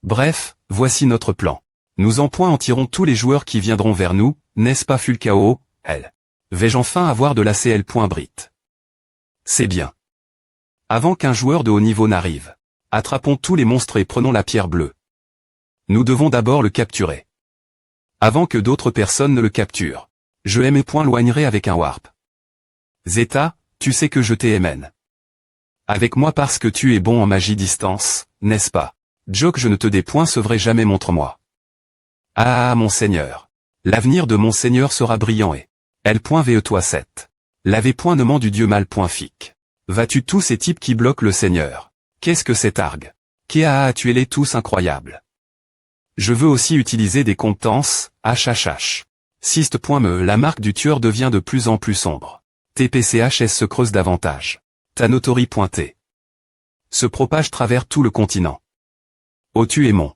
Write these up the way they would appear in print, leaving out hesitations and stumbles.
Bref, voici notre plan. Nous en tirons tous les joueurs qui viendront vers nous, n'est-ce pas Fulcao, L. Vais-je enfin avoir de la CL. Brit. C'est bien. Avant qu'un joueur de haut niveau n'arrive, attrapons tous les monstres et prenons la pierre bleue. Nous devons d'abord le capturer. Avant que d'autres personnes ne le capturent, je loignerai avec un warp. Zeta, tu sais que je t'aime. Avec moi parce que tu es bon en magie distance, n'est-ce pas? Joke, je ne te dépoincerai jamais, montre-moi. Ah mon seigneur. L'avenir de mon seigneur sera brillant et... L.ve toi 7. L'avènement du dieu mal. Fic. Vas-tu tous ces types qui bloquent le seigneur? Qu'est-ce que c'est argue? Kéa, tu es tous incroyables. Je veux aussi utiliser des compétences, hhh. Sist.me, la marque du tueur devient de plus en plus sombre. TPCHS se creuse davantage. Tanotori. T. Se propage travers tout le continent. Oh tu es mon.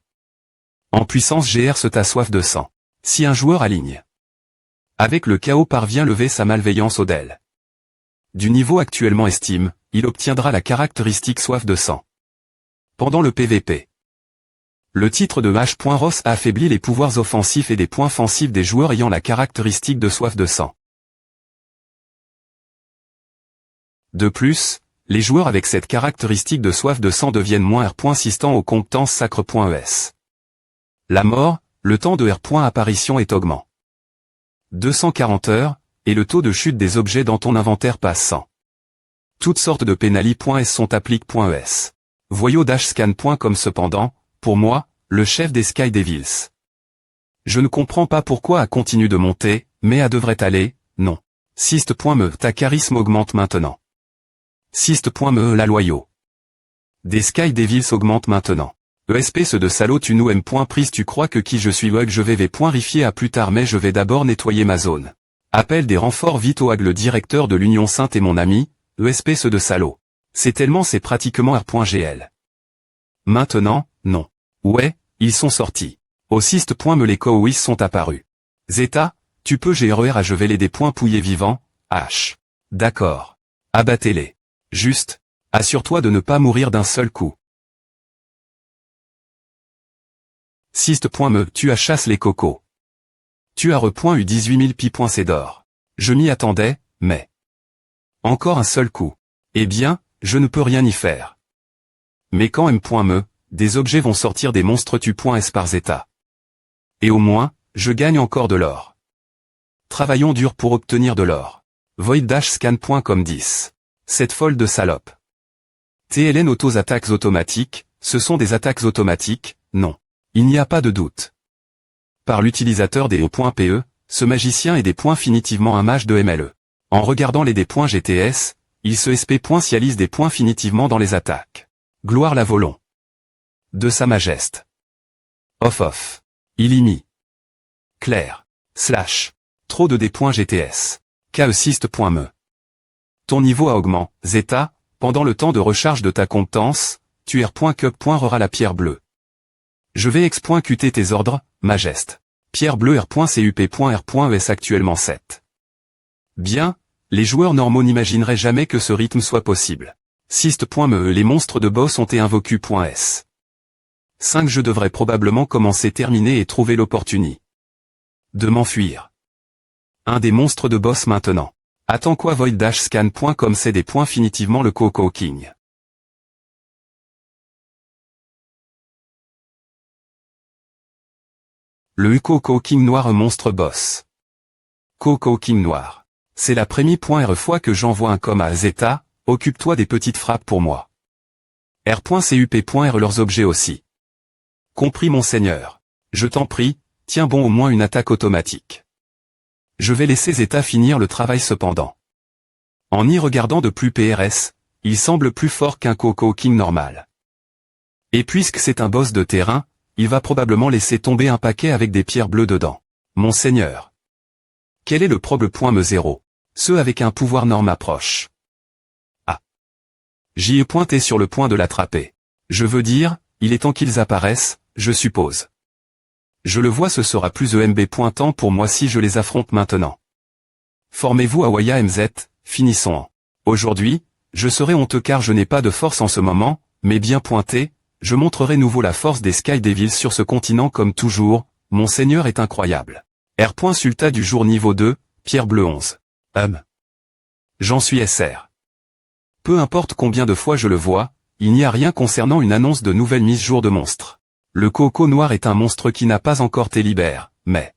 En puissance GR se ta soif de sang. Si un joueur aligne. Avec le chaos parvient lever sa malveillance au DEL. Du niveau actuellement estime, il obtiendra la caractéristique soif de sang. Pendant le PVP. Le titre de H.Ross affaiblit les pouvoirs offensifs et des points offensifs des joueurs ayant la caractéristique de soif de sang. De plus, les joueurs avec cette caractéristique de soif de sang deviennent moins R.assistant aux compétences sacre.es. La mort, le temps de R.apparition est augment. 240 heures, et le taux de chute des objets dans ton inventaire passe 100. Toutes sortes de pénali.s sont appliques.es. Voyons -scan.com cependant, pour moi, le chef des Sky Devils. Je ne comprends pas pourquoi A continue de monter, mais A devrait aller, non. Sist.me, ta charisme augmente maintenant. Sist.me, la loyaux. Des Sky Devils augmente maintenant. ESP ce de salaud tu nous aimes. Prise tu crois que qui je suis Hug je vais rifier à plus tard mais je vais d'abord nettoyer ma zone. Appelle des renforts vite au Hag le directeur de l'Union Sainte et mon ami, ESP ce de salaud. C'est tellement c'est pratiquement R.gl. Maintenant, non. Ouais, ils sont sortis. Au Sist.me les Kowiss sont apparus. Zeta, tu peux GRER à je vais les des points pouillés vivants, H. D'accord. Abattez-les. Juste, assure-toi de ne pas mourir d'un seul coup. Sist.me, tu as chasse les cocos. Tu as eu 18 000 pi. C'est d'or. Je m'y attendais, mais... Encore un seul coup. Eh bien, je ne peux rien y faire. Mais quand M.me, des objets vont sortir des monstres tu.s par Zeta. Et au moins, je gagne encore de l'or. Travaillons dur pour obtenir de l'or. Void-scan.com 10. Cette folle de salope. TLN autos-attaques automatiques, ce sont des attaques automatiques, non. Il n'y a pas de doute. Par l'utilisateur des E.PE, ce magicien est des points finitivement un mage de MLE. En regardant les des points GTS, il se SP.cialise des points finitivement dans les attaques. Gloire la volon. De sa majeste. Off. Illimi. Claire. / Trop de des points GTS. KE-Sist.me. Ton niveau a augmenté, Zeta, pendant le temps de recharge de ta compétence, tu R.cup.rera la pierre bleue. Je vais X.QT tes ordres, majeste. Pierre bleue R.CUP.R.ES actuellement 7. Bien, les joueurs normaux n'imagineraient jamais que ce rythme soit possible. Sist.me les monstres de boss ont été invoqués.s. 5 je devrais probablement commencer terminer et trouver l'opportunité de m'enfuir. Un des monstres de boss maintenant. Attends quoi void-scan.com c'est des points finitivement le Coco King. Le Coco King noir un monstre boss. Coco King noir. C'est la première fois que j'envoie un com à Zeta, occupe-toi des petites frappes pour moi. R.CUP.R leurs objets aussi. Compris mon seigneur. Je t'en prie, tiens bon au moins une attaque automatique. Je vais laisser Zeta finir le travail cependant. En y regardant de plus PRS, il semble plus fort qu'un Coco King normal. Et puisque c'est un boss de terrain, il va probablement laisser tomber un paquet avec des pierres bleues dedans. Mon seigneur. Quel est le problème .0? Ceux avec un pouvoir norme approchent. Ah. J'y ai pointé sur le point de l'attraper. Je veux dire, il est temps qu'ils apparaissent, je suppose. Je le vois ce sera plus EMB pointant pour moi si je les affronte maintenant. Formez-vous à Waya MZ, finissons en. Aujourd'hui, je serai honteux car je n'ai pas de force en ce moment, mais bien pointé, je montrerai nouveau la force des Sky Devils sur ce continent comme toujours, mon seigneur est incroyable. R. Sulta du jour niveau 2, Pierre Bleu 11. J'en suis SR. Peu importe combien de fois je le vois, il n'y a rien concernant une annonce de nouvelle mise jour de monstre. Le coco noir est un monstre qui n'a pas encore été libéré, mais...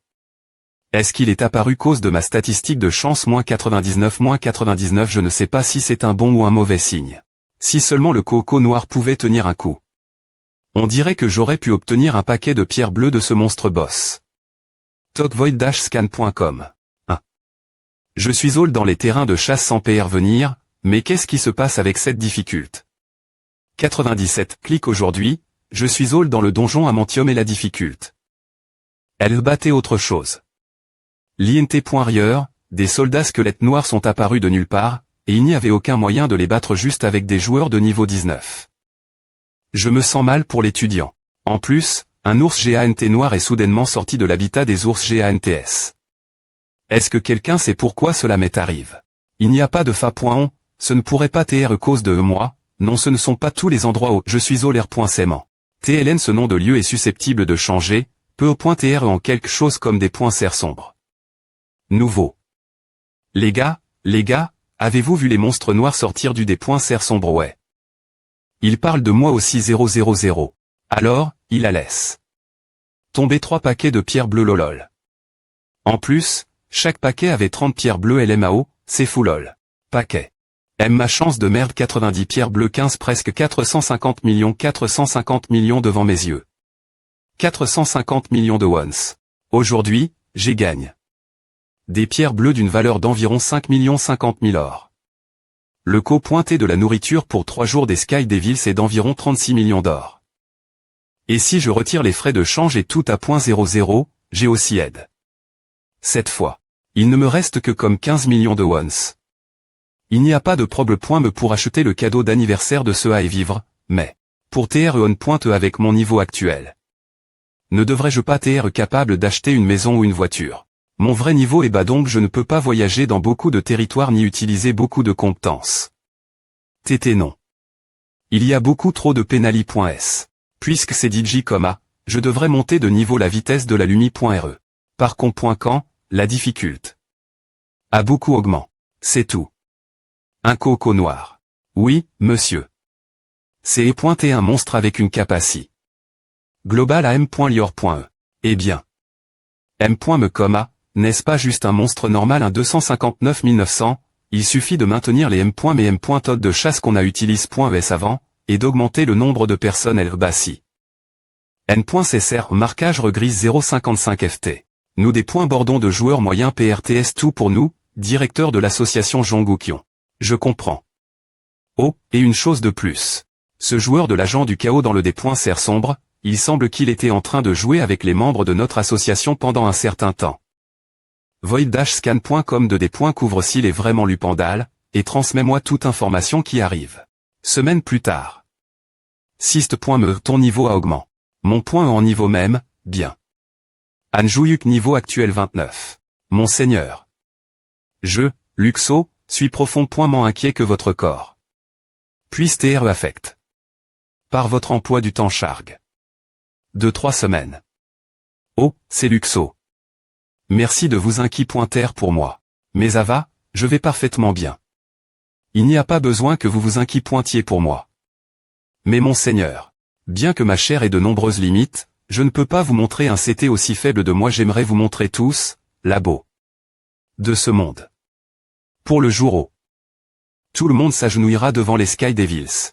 Est-ce qu'il est apparu cause de ma statistique de chance -99 je ne sais pas si c'est un bon ou un mauvais signe. Si seulement le coco noir pouvait tenir un coup. On dirait que j'aurais pu obtenir un paquet de pierres bleues de ce monstre boss. Talkvoid-scan.com. Je suis all dans les terrains de chasse sans PR venir, mais qu'est-ce qui se passe avec cette difficulté? 97. Clique aujourd'hui, je suis all dans le donjon Amantium et la difficulté. Elle battait autre chose. L'INT.Rieur, des soldats squelettes noirs sont apparus de nulle part, et il n'y avait aucun moyen de les battre juste avec des joueurs de niveau 19. Je me sens mal pour l'étudiant. En plus, un ours GANT noir est soudainement sorti de l'habitat des ours GANTS. Est-ce que quelqu'un sait pourquoi cela m'est arrivé? Il n'y a pas de fa.on, ce ne pourrait pas TR cause de moi, non ce ne sont pas tous les endroits où je suis au l'air.saiement. TLN ce nom de lieu est susceptible de changer, peu au point TR en quelque chose comme des points serres sombres. Nouveau. Les gars, avez-vous vu les monstres noirs sortir du des points serres sombres? Ouais. Il parle de moi aussi 000. Alors, il a laisse tomber 3 paquets de pierres bleues lolol. En plus, chaque paquet avait 30 pierres bleues LMAO, c'est fou lol. Paquet. M ma chance de merde 90 pierres bleues 15 presque 450 millions devant mes yeux. 450 millions de wons. Aujourd'hui, j'ai gagne. Des pierres bleues d'une valeur d'environ 5 50 000 or. Le coût pointé de la nourriture pour 3 jours des Sky Devils est d'environ 36 millions d'or. Et si je retire les frais de change et tout à .00, j'ai aussi aide. Cette fois, il ne me reste que comme 15 millions de wons. Il n'y a pas de problème pour acheter le cadeau d'anniversaire de ce à et vivre, mais, pour TREON.E avec mon niveau actuel. Ne devrais-je pas TR capable d'acheter une maison ou une voiture? Mon vrai niveau est bas donc je ne peux pas voyager dans beaucoup de territoires ni utiliser beaucoup de compétences. TT non. Il y a beaucoup trop de pénali.s. Puisque c'est DJ, je devrais monter de niveau la vitesse de la Lumi.re. Par contre, la difficulté a beaucoup augmenté. C'est tout. Un coco noir. Oui, monsieur. C'est pointé un monstre avec une capacité globale à M.Lior.e. Eh bien. M.me, n'est-ce pas juste un monstre normal un 259 900, il suffit de maintenir les M. mais M. Tod de chasse qu'on a utilise.es avant, et d'augmenter le nombre de personnes LBASI. N.CSR marquage regrise 0,55 FT. Nous des points bordons de joueurs moyens PRTS tout pour nous, directeur de l'association Jongukion. Je comprends. Oh, et une chose de plus. Ce joueur de l'agent du chaos dans le des points serre sombre, il semble qu'il était en train de jouer avec les membres de notre association pendant un certain temps. Void-scan.com de des points couvre s'il est vraiment Lupandal, et transmets-moi toute information qui arrive. Semaine plus tard. Sist.me ton niveau a augmenté. Mon point en niveau même, bien. Anjouyuk niveau actuel 29. Mon seigneur. Je, Luxo, suis profondément inquiet que votre corps puisse TR affect. Par votre emploi du temps chargue. De 3 semaines. Oh, c'est Luxo. Merci de vous inquiéter pour moi. Mais Ava, je vais parfaitement bien. Il n'y a pas besoin que vous vous inquiétiez pour moi. Mais mon seigneur, bien que ma chair ait de nombreuses limites, je ne peux pas vous montrer un CT aussi faible de moi j'aimerais vous montrer tous, la beau de ce monde. Pour le jour où tout le monde s'agenouillera devant les Sky Devils.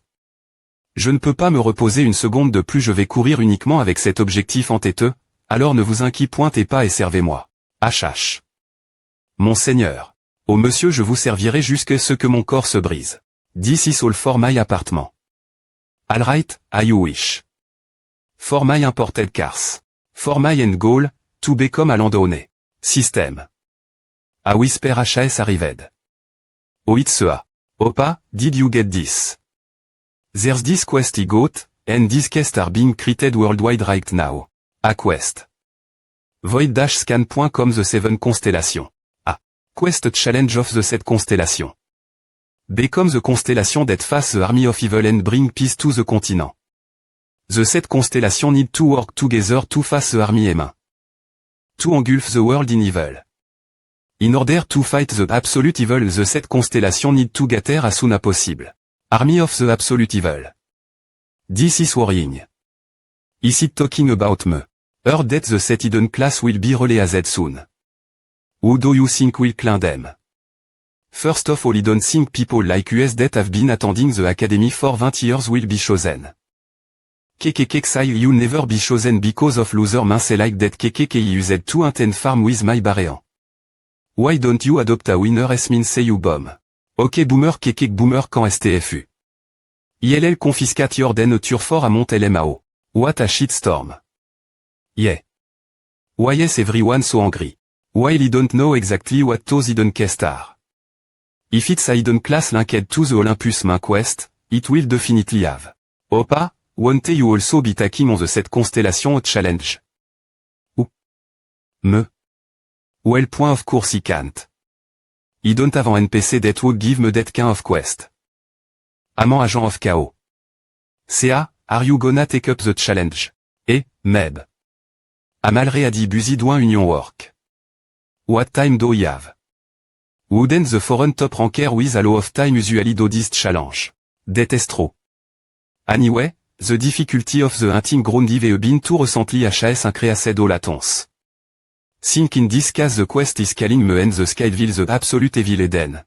Je ne peux pas me reposer une seconde de plus je vais courir uniquement avec cet objectif entêteux, alors ne vous inquiétez pas et servez-moi. HH. Mon seigneur. Ô monsieur je vous servirai jusqu'à ce que mon corps se brise. This is all for my apartment. Alright, I wish. For my imported cars. For my end goal, to become a landowner. System. A whisper HS arrived. Oh it's a. Opa, did you get this? There's this quest I got, and this quest are being created worldwide right now. A quest. Void-scan.com The 7 Constellation. A. Quest Challenge of the 7 Constellation. Become the constellation that face the army of evil and bring peace to the continent. The 7 constellations need to work together to face the army M1. To engulf the world in evil. In order to fight the absolute evil, the 7 constellations need to gather as soon as possible. Army of the absolute evil. This is worrying. Is it talking about me? Heard that the 7 hidden class will be released soon. Who do you think will claim them? First of all, I don't think people like us that have been attending the academy for 20 years will be chosen. KKK you never be chosen because of loser mince like that KKK used to attend farm with my Baréan. Why don't you adopt a winner as mean say you bomb? Ok boomer KKK boomer quand STFU. ILL confiscate your denature for a mont LMAO. What a shitstorm. Yeah. Why is everyone so angry? While I don't know exactly what those hidden quests are. If it's a hidden class linked to the Olympus main quest, it will definitely have. Opa, won't you also be taking on the 7 constellation challenge? Ou? Me? Well point of course I can't. I don't have an NPC that would give me that kind of quest. Amant agent of chaos. CA, are you gonna take up the challenge? Eh, Meb. I'm already busy doing union work. What time do you have? Wouldn't the foreign top ranker with a lot of time usually do this challenge? That is true. Anyway, the difficulty of the hunting ground have been too recently HS increased all latence. Think in this case the quest is calling me and the Skydevil the absolute evil Eden.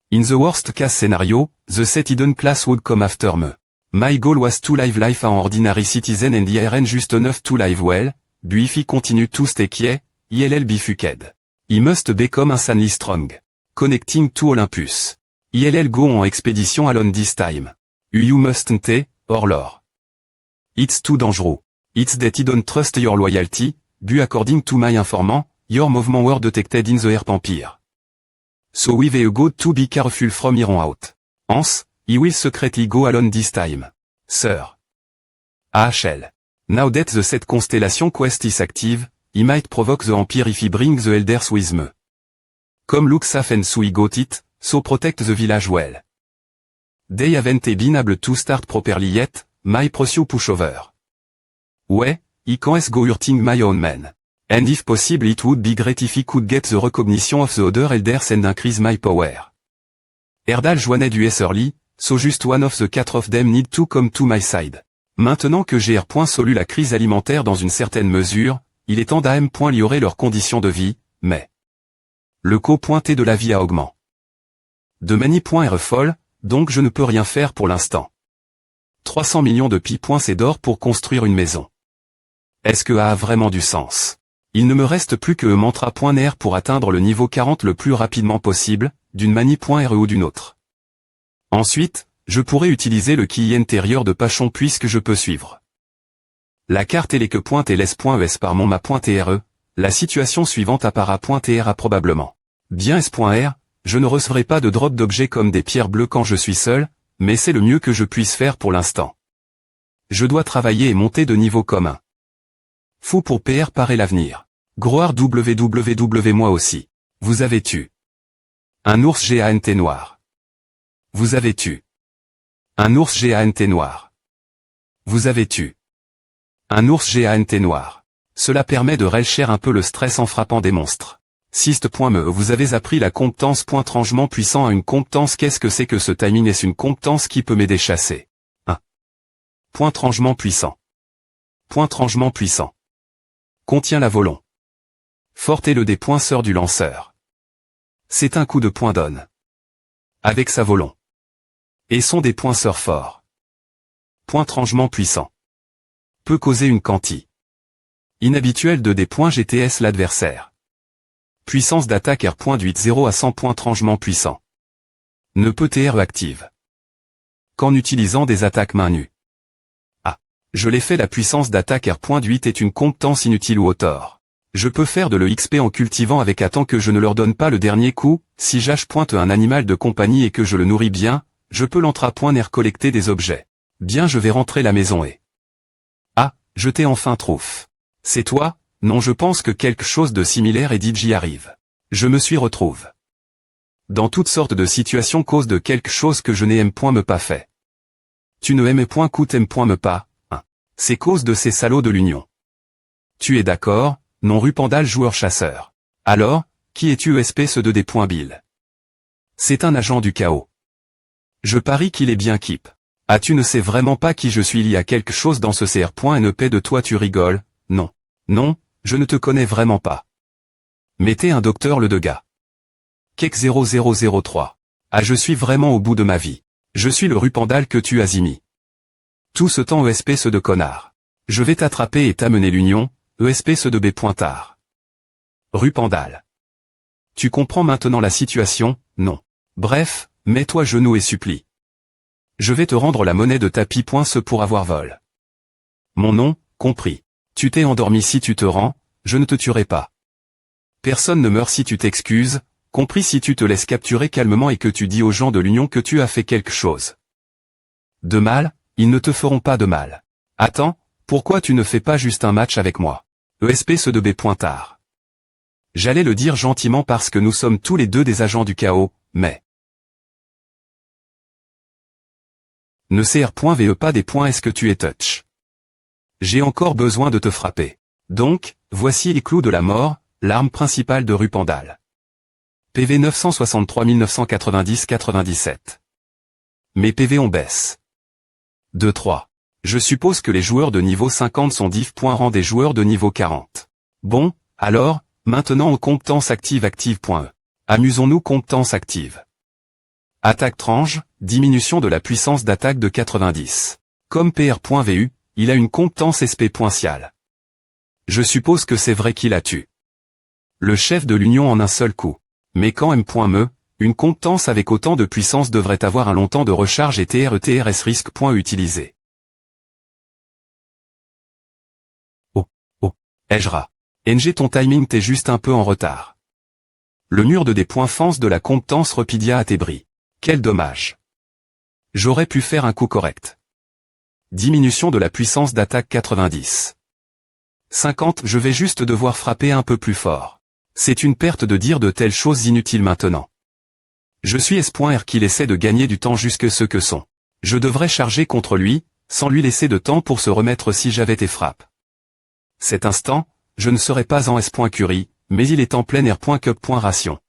In the worst case scenario, the 7 hidden class would come after me. My goal was to live life an ordinary citizen and IRN just enough to live well, but if I continue to stay quiet, ILL be fucked. I must become insanely strong. Connecting to Olympus. ILL go en expédition alone this time. You mustn't, or lore. It's too dangerous. It's that I don't trust your loyalty, but according to my informant, your movement were detected in the Earth Empire. So we've got to be careful from here on out. Hence, I will secretly go alone this time. Sir. AHL. Now that the 7 constellation quest is active, I might provoke the Empire if I bring the elders with me. Come look safe and so I got it, so protect the village well. They haven't been able to start properly yet, my precious pushover. Ouais, I can't go hurting my own men. And if possible it would be great if I could get the recognition of the other elders and increase my power. Erdal joignait du early, so just one of the 4 of them need to come to my side. Maintenant que GR. Solu la crise alimentaire dans une certaine mesure, il est temps d'améliorer leurs conditions de vie, mais le coût pointé de la vie a augmenté. De many.r folle, donc je ne peux rien faire pour l'instant. 300 millions de pi.c d'or pour construire une maison. Est-ce que a vraiment du sens? Il ne me reste plus que mantra.ner pour atteindre le niveau 40 le plus rapidement possible, d'une manie.re ou d'une autre. Ensuite, je pourrais utiliser le quille intérieur de Pachon puisque je peux suivre la carte eleke.ls.es par mon ma.re, la situation suivante appara.tra probablement. Bien s.r, je ne recevrai pas de drop d'objets comme des pierres bleues quand je suis seul, mais c'est le mieux que je puisse faire pour l'instant. Je dois travailler et monter de niveau commun. Fou pour PR paraît l'avenir. Groar www moi aussi. Vous avez tu. Un ours GANT noir. Vous avez tu. Un ours GANT noir. Vous avez tu. Un ours GANT noir. Cela permet de relâcher un peu le stress en frappant des monstres. Sist.me vous avez appris la compétence .rangement puissant à une compétence. Qu'est-ce que c'est que ce timing? Est-ce une compétence qui peut m'aider chasser? 1. Rangement puissant. Rangement puissant. Contient la volon. Forte est le des sœur du lanceur. C'est un coup de poing donne. Avec sa volon. Et sont des sœurs forts. Rangement puissant. Peut causer une quanti. Inhabituelle de des GTS l'adversaire. Puissance d'attaque R.80 à 100 rangement puissant. Ne peut TR active. Qu'en utilisant des attaques main nue. Ah. Je l'ai fait. La puissance d'attaque R.8 est une compétence inutile ou au tort. Je peux faire de l'EXP en cultivant avec tant que je ne leur donne pas le dernier coup. Si j'ach un animal de compagnie et que je le nourris bien, je peux l'entra.ner collecter des objets. Bien je vais rentrer la maison et... Ah, je t'ai enfin trouf. C'est toi? Non, je pense que quelque chose de similaire et j'y arrive. Je me suis retrouve dans toutes sortes de situations cause de quelque chose que je n'aime point me pas fait. Tu ne aimes point coûte aime point me pas, hein. C'est cause de ces salauds de l'Union. Tu es d'accord, non Rupendal joueur-chasseur. Alors, qui es-tu ESP-ce2D.Bill? C'est un agent du chaos. Je parie qu'il est bien Kip. Ah, tu ne sais vraiment pas qui je suis, il y a quelque chose dans ce CR.NEP de toi, tu rigoles? Non. Non, je ne te connais vraiment pas. Mettez un docteur le de gars. Kek 0003. Ah, je suis vraiment au bout de ma vie. Je suis le Rupendal que tu as mis. Tout ce temps ESP ce de connard. Je vais t'attraper et t'amener l'Union, ESP ce de B.tard. Rupendal. Tu comprends maintenant la situation, non? Bref, mets-toi genoux et supplie. Je vais te rendre la monnaie de tapis. Ce pour avoir vol. Mon nom, compris. Tu t'es endormi si tu te rends, je ne te tuerai pas. Personne ne meurt si tu t'excuses, compris si tu te laisses capturer calmement et que tu dis aux gens de l'Union que tu as fait quelque chose. De mal, ils ne te feront pas de mal. Attends, pourquoi tu ne fais pas juste un match avec moi? ESP ce de B.tard. J'allais le dire gentiment parce que nous sommes tous les deux des agents du chaos, mais... Ne CR.VE pas des points, est-ce que tu es touch? J'ai encore besoin de te frapper. Donc, voici les clous de la mort, l'arme principale de Rupendal. PV 963 990 97. Mes PV on baisse. 2-3. Je suppose que les joueurs de niveau 50 sont diff. Rang des joueurs de niveau 40. Bon, alors, maintenant aux compétences active. Amusons-nous compétences actives. Attaque tranche, diminution de la puissance d'attaque de 90. Comme PR.VU, il a une compétence SP.Cial. Je suppose que c'est vrai qu'il a tué le chef de l'Union en un seul coup. Mais quand M.Me, une compétence avec autant de puissance devrait avoir un long temps de recharge et TRETRS risque. Utilisé. Ejra. NG, ton timing t'es juste un peu en retard. Le mur de des points fence de la compétence Repidia à tes bris. Quel dommage. J'aurais pu faire un coup correct. Diminution de la puissance d'attaque 90. 50, je vais juste devoir frapper un peu plus fort. C'est une perte de dire de telles choses inutiles maintenant. Je suis S.R qu'il essaie de gagner du temps jusque ce que sont. Je devrais charger contre lui, sans lui laisser de temps pour se remettre si j'avais tes frappes. Cet instant, je ne serai pas en S.Curie, mais il est en plein R.Cup.Ration.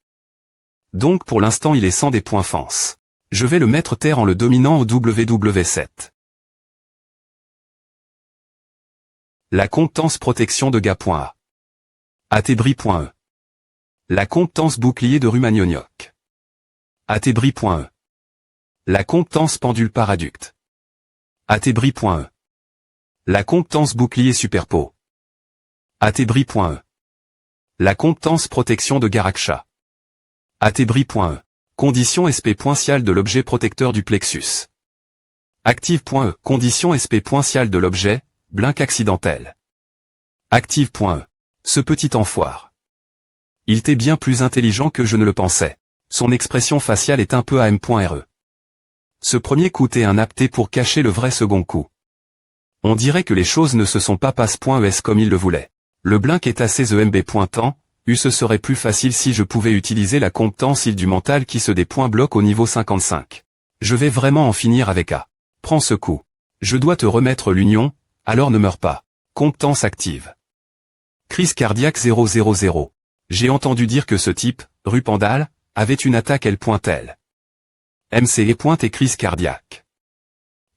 Donc pour l'instant il est sans des points fence. Je vais le mettre terre en le dominant au WW7. La compétence protection de gars.A. Atébri.E. La compétence bouclier de Rumagnognoc. Atébri.E. La compétence pendule paraducte. Atébri.E. La compétence bouclier superpo. Atébri.E. La compétence protection de Garaksha. Atébri.E. Condition SP.Cial de l'objet protecteur du plexus. Active.E. Condition SP.Cial de l'objet, blink accidentel. Active.E. Ce petit enfoire. Il était bien plus intelligent que je ne le pensais. Son expression faciale est un peu AM.RE. Ce premier coup est un apté pour cacher le vrai second coup. On dirait que les choses ne se sont pas passe.es comme il le voulait. Le blink est assez EMB.temps, ce serait plus facile si je pouvais utiliser la compétence île du mental qui se bloque au niveau 55. Je vais vraiment en finir avec A. Prends ce coup. Je dois te remettre l'Union, alors ne meurs pas. Compétence active. Crise cardiaque 000. J'ai entendu dire que ce type, Rupendal, avait une attaque L.L. MCE pointe et crise cardiaque.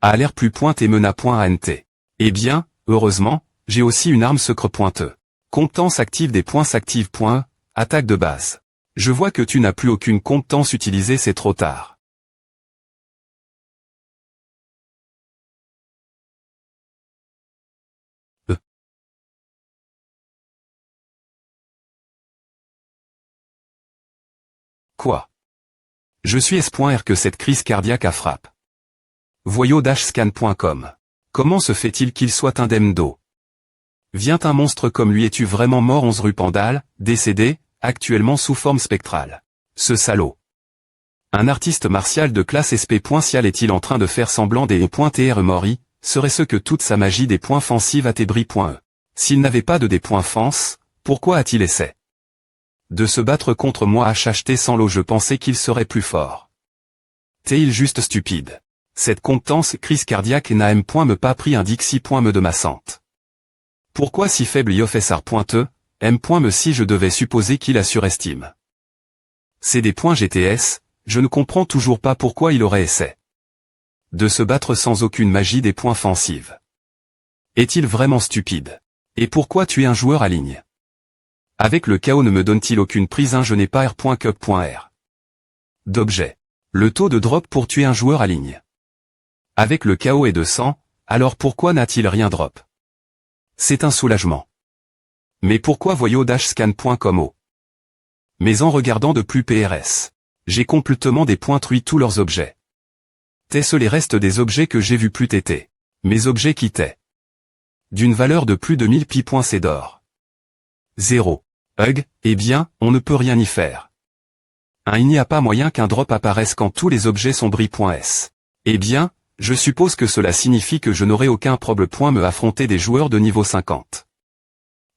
A l'air plus pointe et mena.ANT. Eh bien, heureusement, j'ai aussi une arme secret.E. Compétence active des points s'active. Attaque de base. Je vois que tu n'as plus aucune compétence utilisée, c'est trop tard. Quoi? Je suis S.R que cette crise cardiaque a frappe. Voyau-scan.com. Comment se fait-il qu'il soit indemne d'eau? Vient un monstre comme lui, es-tu vraiment mort? 11 Rupendal, décédé, actuellement sous forme spectrale. Ce salaud. Un artiste martial de classe SP.Cial est-il en train de faire semblant des .TR mori, serait-ce que toute sa magie des points fancives à Tébri.E. S'il n'avait pas de des points fence, pourquoi a-t-il essayé de se battre contre moi HHT sans l'eau? Je pensais qu'il serait plus fort. T'es-il juste stupide? Cette comptance crise cardiaque n'a me pas pris un dixi. Me de ma sante. Pourquoi si faible IOFSR pointeux, me si je devais supposer qu'il a surestime. C'est des points GTS, je ne comprends toujours pas pourquoi il aurait essayé de se battre sans aucune magie des points offensives. Est-il vraiment stupide? Et pourquoi tuer un joueur à ligne? Avec le chaos ne me donne-t-il aucune prise? Je n'ai pas R.Cup.R. d'objet. Le taux de drop pour tuer un joueur à ligne. Avec le chaos est de 100, alors pourquoi n'a-t-il rien drop? C'est un soulagement. Mais pourquoi voyou-scan.com? Mais en regardant de plus PRS, j'ai complètement des points tous leurs objets. T'es-ce les restes des objets que j'ai vus plus tétés? Mes objets qui étaient d'une valeur de plus de 1000 pi. C'est d'or. 0. Hug, eh bien, on ne peut rien y faire. Il n'y a pas moyen qu'un drop apparaisse quand tous les objets sont bris.s. Eh bien, je suppose que cela signifie que je n'aurai aucun problème me affronter des joueurs de niveau 50.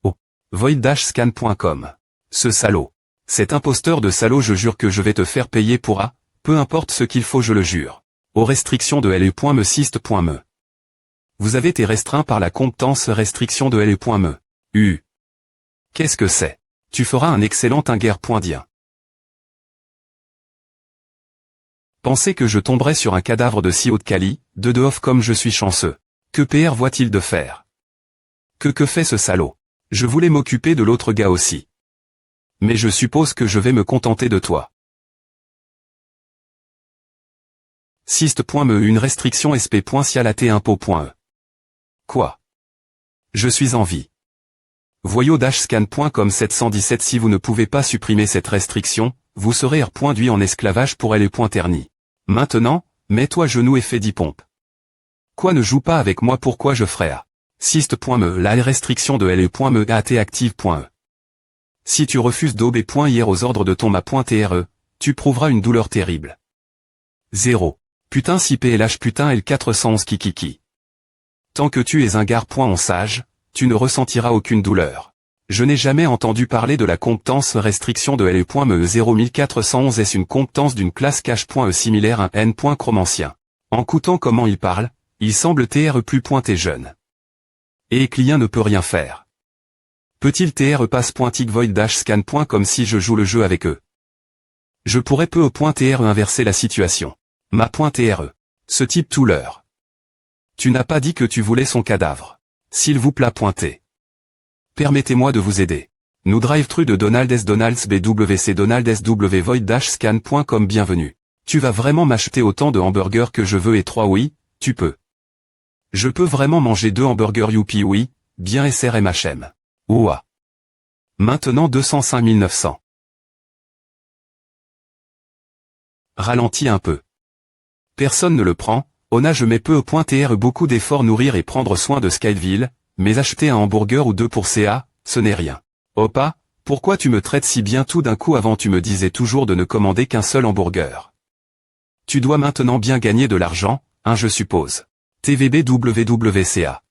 Oh. Void-scan.com. Ce salaud. Cet imposteur de salaud, je jure que je vais te faire payer pour A, peu importe ce qu'il faut, je le jure. Aux restrictions de LE.me sist.me. Vous avez été restreint par la comptance restriction de LE.me. Qu'est-ce que c'est? Tu feras un excellent inguerre.dien. Pensez que je tomberai sur un cadavre de si haute quali, de off comme je suis chanceux. Que PR voit-il de faire? Que fait ce salaud? Je voulais m'occuper de l'autre gars aussi. Mais je suppose que je vais me contenter de toi. Sist.me une restriction sp.sialaté-impôt.e. Quoi? Je suis en vie. Voyou-scan.com 717. Si vous ne pouvez pas supprimer cette restriction, vous serez R.duit en esclavage pour LE.terni. Maintenant, mets-toi genou et fais 10 pompes. Quoi, ne joue pas avec moi? Pourquoi je ferais A? Sist.me la restriction de LE.me active.e. Si tu refuses d'obéir aux ordres de ton ma.tre, tu prouveras une douleur terrible. 0. Putain si PLH putain L411 kikiki. Tant que tu es un gars.on sage, tu ne ressentiras aucune douleur. Je n'ai jamais entendu parler de la comptance restriction de LE.me 01411. Est-ce une comptance d'une classe cache.e similaire à un n.chromancien? En coûtant comment il parle, il semble TRE plus pointé jeune. Et client ne peut rien faire. Peut-il TRE passe.tic void-scan.com si je joue le jeu avec eux? Je pourrais peu au .TRE inverser la situation. Ma.TRE. Ce type tout l'heure. Tu n'as pas dit que tu voulais son cadavre. S'il vous plaît pointer. Permettez-moi de vous aider. Nous drive-thru de Donald's BWC Donald's W void-scan.com. Bienvenue. Tu vas vraiment m'acheter autant de hamburgers que je veux? Et 3 oui, tu peux. Je peux vraiment manger 2 hamburgers? Youpi oui, bien SRMHM. Ouah. Maintenant 205 900. Ralentis un peu. Personne ne le prend. Ona je mets peu au .TRE beaucoup d'efforts nourrir et prendre soin de Skyville, mais acheter un hamburger ou 2 pour CA, ce n'est rien. Opa, pourquoi tu me traites si bien tout d'un coup? Avant tu me disais toujours de ne commander qu'un seul hamburger. Tu dois maintenant bien gagner de l'argent, hein je suppose. TVB WWCA.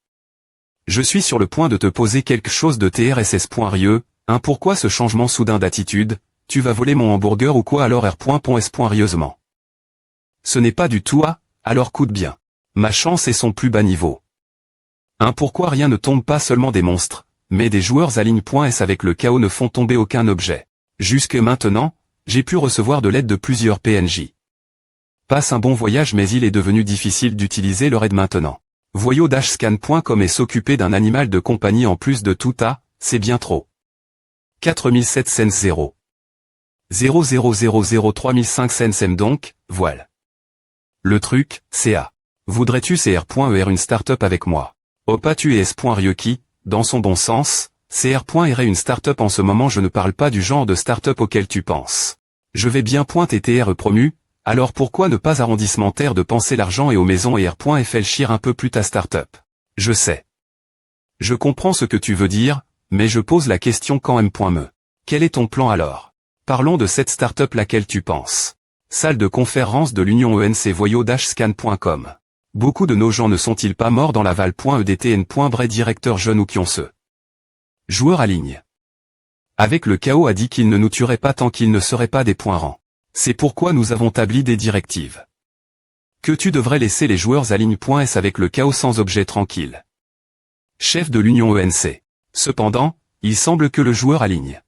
Je suis sur le point de te poser quelque chose de TRSS.rieux, hein pourquoi ce changement soudain d'attitude? Tu vas voler mon hamburger ou quoi alors? R.S.rieusement. Ce n'est pas du tout A, alors coûte bien. Ma chance est son plus bas niveau. Hein pourquoi rien ne tombe pas seulement des monstres, mais des joueurs à ligne.s avec le chaos ne font tomber aucun objet. Jusque maintenant, j'ai pu recevoir de l'aide de plusieurs PNJ. Passe un bon voyage mais il est devenu difficile d'utiliser leur aide maintenant. Voyou-scan.com et s'occuper d'un animal de compagnie en plus de tout A, c'est bien trop. 4700 0. 0003005 cents donc, voilà. Le truc, c'est A. Voudrais-tu CR.ER une start-up avec moi? Opa tu es S.Ryuki, dans son bon sens, CR.ER est une start-up en ce moment je ne parle pas du genre de start-up auquel tu penses. Je vais bien .TR promu, alors pourquoi ne pas arrondissementaire de penser l'argent et aux maisons et R.FLchir un peu plus ta start-up? Je sais. Je comprends ce que tu veux dire, mais je pose la question quand M.me. Quel est ton plan alors? Parlons de cette start-up laquelle tu penses. Salle de conférence de l'Union ENC voyou-scan.com. Beaucoup de nos gens ne sont-ils pas morts dans l'aval.edtn.bray directeur jeune ou qui ont ce joueur à ligne? Avec le chaos a dit qu'il ne nous tuerait pas tant qu'il ne serait pas des points rangs. C'est pourquoi nous avons établi des directives. Que tu devrais laisser les joueurs à ligne.s avec le chaos sans objet tranquille. Chef de l'Union ENC. Cependant, il semble que le joueur aligne.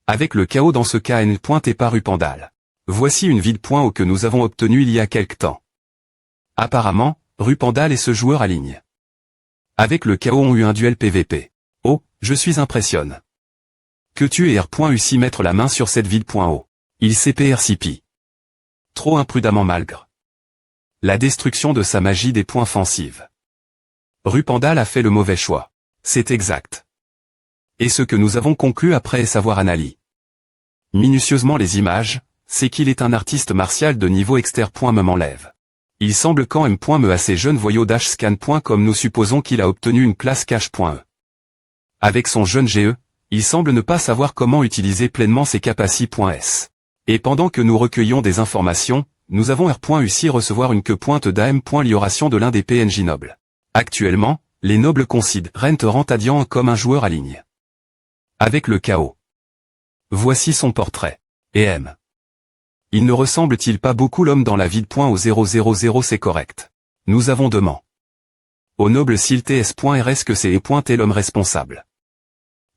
Avec le chaos dans ce cas n.t pas Rupendal. Voici une vide.o que nous avons obtenue il y a quelque temps. Apparemment, Rupendal et ce joueur aligne. Avec le chaos ont eu un duel PVP. Oh, je suis impressionne. Que tu et R.U6 mettre la main sur cette vide.o. Il CPR6pi. Trop imprudemment malgré. La destruction de sa magie des points offensives. Rupendal a fait le mauvais choix. C'est exact. Et ce que nous avons conclu après savoir analyser minutieusement les images, c'est qu'il est un artiste martial de niveau exter. Me m'enlève. Il semble quand M.me assez jeune voyau scan. Comme nous supposons qu'il a obtenu une classe cache.e. Avec son jeune GE, il semble ne pas savoir comment utiliser pleinement ses capacités.s. Et pendant que nous recueillons des informations, nous avons R.U6 recevoir une que d'AM.lioration de l'un des PNJ nobles. Actuellement, les nobles considèrent Rantadian comme un joueur à ligne. Avec le chaos. Voici son portrait. Et M. Il ne ressemble-t-il pas beaucoup l'homme dans la vide.au 000 c'est correct. Nous avons demandé au noble Silts.rs que c'est et l'homme responsable.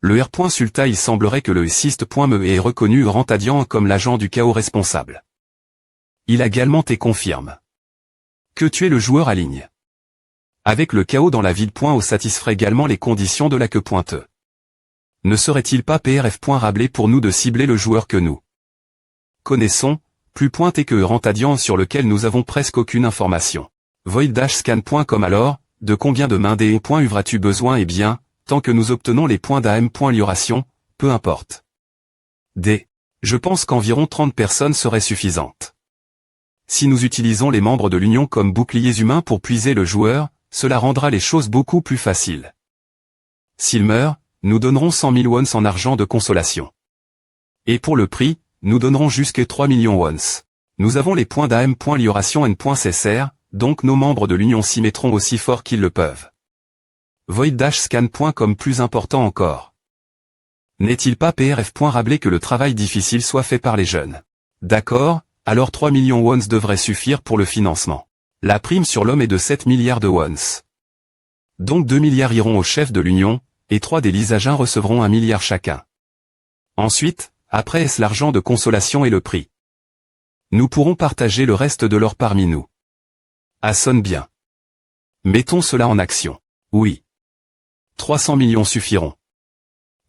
Le R. Sulta il semblerait que le Sist.me ait reconnu Rantadian comme l'agent du chaos responsable. Il a également confirme que tu es le joueur à ligne. Avec le chaos dans la vide.au satisferait également les conditions de la que.e. Ne serait-il pas PRF. Rablé pour nous de cibler le joueur que nous connaissons, plus pointé que Rantadian sur lequel nous avons presque aucune information. Void-scan. Comme alors, de combien de mains des uvras-tu besoin et bien, tant que nous obtenons les points d'AM.lioration, peu importe. D. Je pense qu'environ 30 personnes seraient suffisantes. Si nous utilisons les membres de l'Union comme boucliers humains pour puiser le joueur, cela rendra les choses beaucoup plus faciles. S'il meurt, nous donnerons 100 000 wons en argent de consolation. Et pour le prix, nous donnerons jusqu'à 3 millions wons. Nous avons les points d'AM.lioration N.CSR, donc nos membres de l'Union s'y mettront aussi fort qu'ils le peuvent. Void-scan. Comme plus important encore. N'est-il pas PRF. Rablé que le travail difficile soit fait par les jeunes? D'accord, alors 3 millions wons devraient suffire pour le financement. La prime sur l'homme est de 7 milliards de wons. Donc 2 milliards iront au chef de l'Union, et 3 des Lysagins recevront 1 milliard chacun. Ensuite, après est-ce l'argent de consolation et le prix. Nous pourrons partager le reste de l'or parmi nous. Ah sonne bien. Mettons cela en action. Oui. 300 millions suffiront.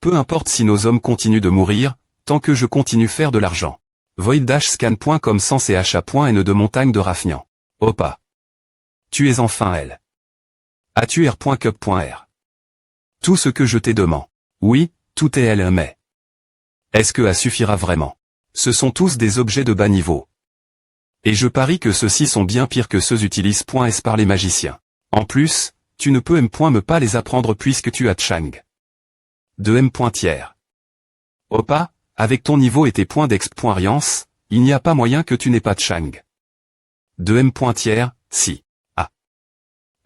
Peu importe si nos hommes continuent de mourir, tant que je continue faire de l'argent. Void-scan. Comme sans CHA.N de montagne de Rafnian. Opa. Tu es enfin elle. As-tu R.Cup.R. Tout ce que je t'ai demandé. Oui, tout est elle mais. Est-ce que A suffira vraiment? Ce sont tous des objets de bas niveau. Et je parie que ceux-ci sont bien pires que ceux utilisés.s par les magiciens. En plus, tu ne peux me pas les apprendre puisque tu as Chang. De M. Opa, avec ton niveau et tes points d'expérience, il n'y a pas moyen que tu n'aies pas Chang. De M. Si. Ah.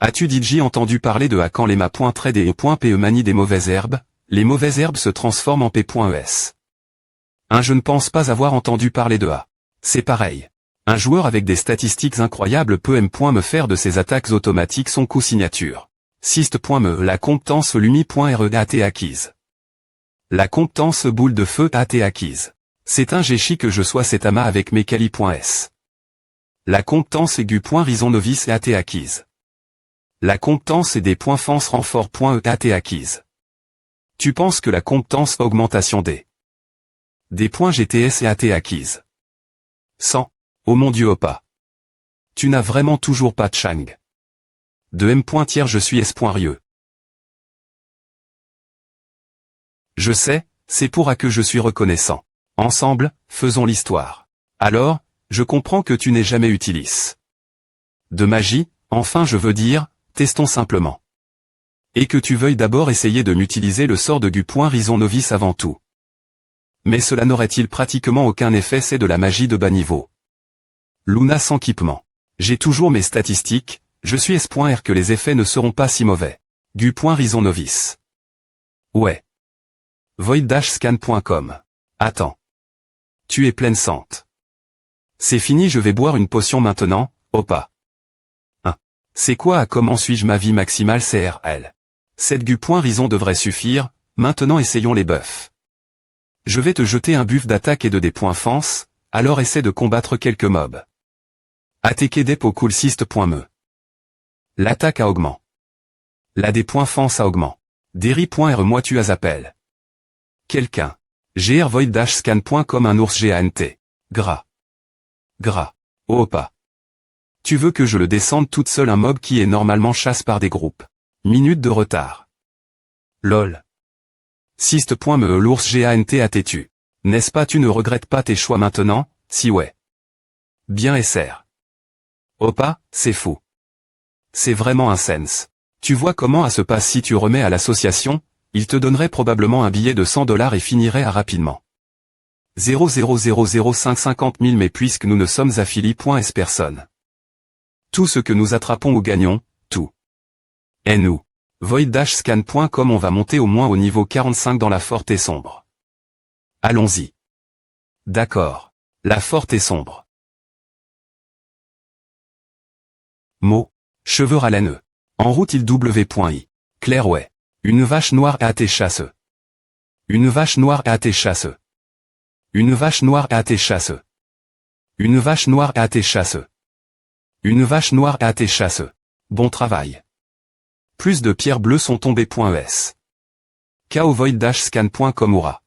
As-tu DJ entendu parler de A quand les ma.trade et E.pe manient des mauvaises herbes, les mauvaises herbes se transforment en P.es. Je ne pense pas avoir entendu parler de A. C'est pareil. Un joueur avec des statistiques incroyables peut me faire de ses attaques automatiques son coup signature. Sist.me la compétence lumi.re a été acquise. La compétence boule de feu a été acquise. C'est un géchi que je sois cet amas avec mes quali.s. La compétence aigu.rison novice a été acquise. La compétence et des points fence renfort.e a été acquise. Tu penses que la compétence augmentation des points GTS a été acquise. 100. Oh mon Dieu Opa. Tu n'as vraiment toujours pas de Chang. De M. Je suis S.rieux. Je sais, c'est pour A que je suis reconnaissant. Ensemble, faisons l'histoire. Alors, je comprends que tu n'es jamais utilis. De magie, enfin je veux dire, testons simplement. Et que tu veuilles d'abord essayer de m'utiliser le sort de Gu.Rison novice avant tout. Mais cela n'aurait-il pratiquement aucun effet, c'est de la magie de bas niveau. Luna sans équipement. J'ai toujours mes statistiques, je suis S.R que les effets ne seront pas si mauvais. Gu.Rison novice. Ouais. Void-scan.com. Attends. Tu es pleine sante. C'est fini, je vais boire une potion maintenant, Opa. C'est quoi à comment suis-je ma vie maximale CRL? 7 gu point raison devrait suffire, maintenant essayons les buffs. Je vais te jeter un buff d'attaque et de dépoinfance, alors essaie de combattre quelques mobs. ATK dep au coolsist.me. L'attaque à augment. La dépoinfance à augment. Derry.re moi tu as appel. Quelqu'un. Gr void-scan.com un ours GANT. Gras. Gras. Oh pas. Tu veux que je le descende toute seule un mob qui est normalement chasse par des groupes. Minute de retard. LOL. Sist.me l'ours GANT a têtu. N'est-ce pas tu ne regrettes pas tes choix maintenant, si ouais. Bien SR. Opa, c'est fou. C'est vraiment un sens. Tu vois comment ça se passe si tu remets à l'association, il te donnerait probablement un billet de $100 et finirait à rapidement. 0000550 000 mais puisque nous ne sommes affiliés, personne. Tout ce que nous attrapons ou gagnons, tout. Et nous. Void-scan.com on va monter au moins au niveau 45 dans la forte et sombre. Allons-y. D'accord. La forte et sombre. Mot. Cheveux ralaineux. En route il W.I. Claire ouais. Une vache noire à tes chasse. Une vache noire à tes chasse. Une vache noire à tes chasse. Une vache noire à tes chasse. Une vache noire à tes chasse. Bon travail. Plus de pierres bleues sont tombées.es. Kovoid-scan.com aura.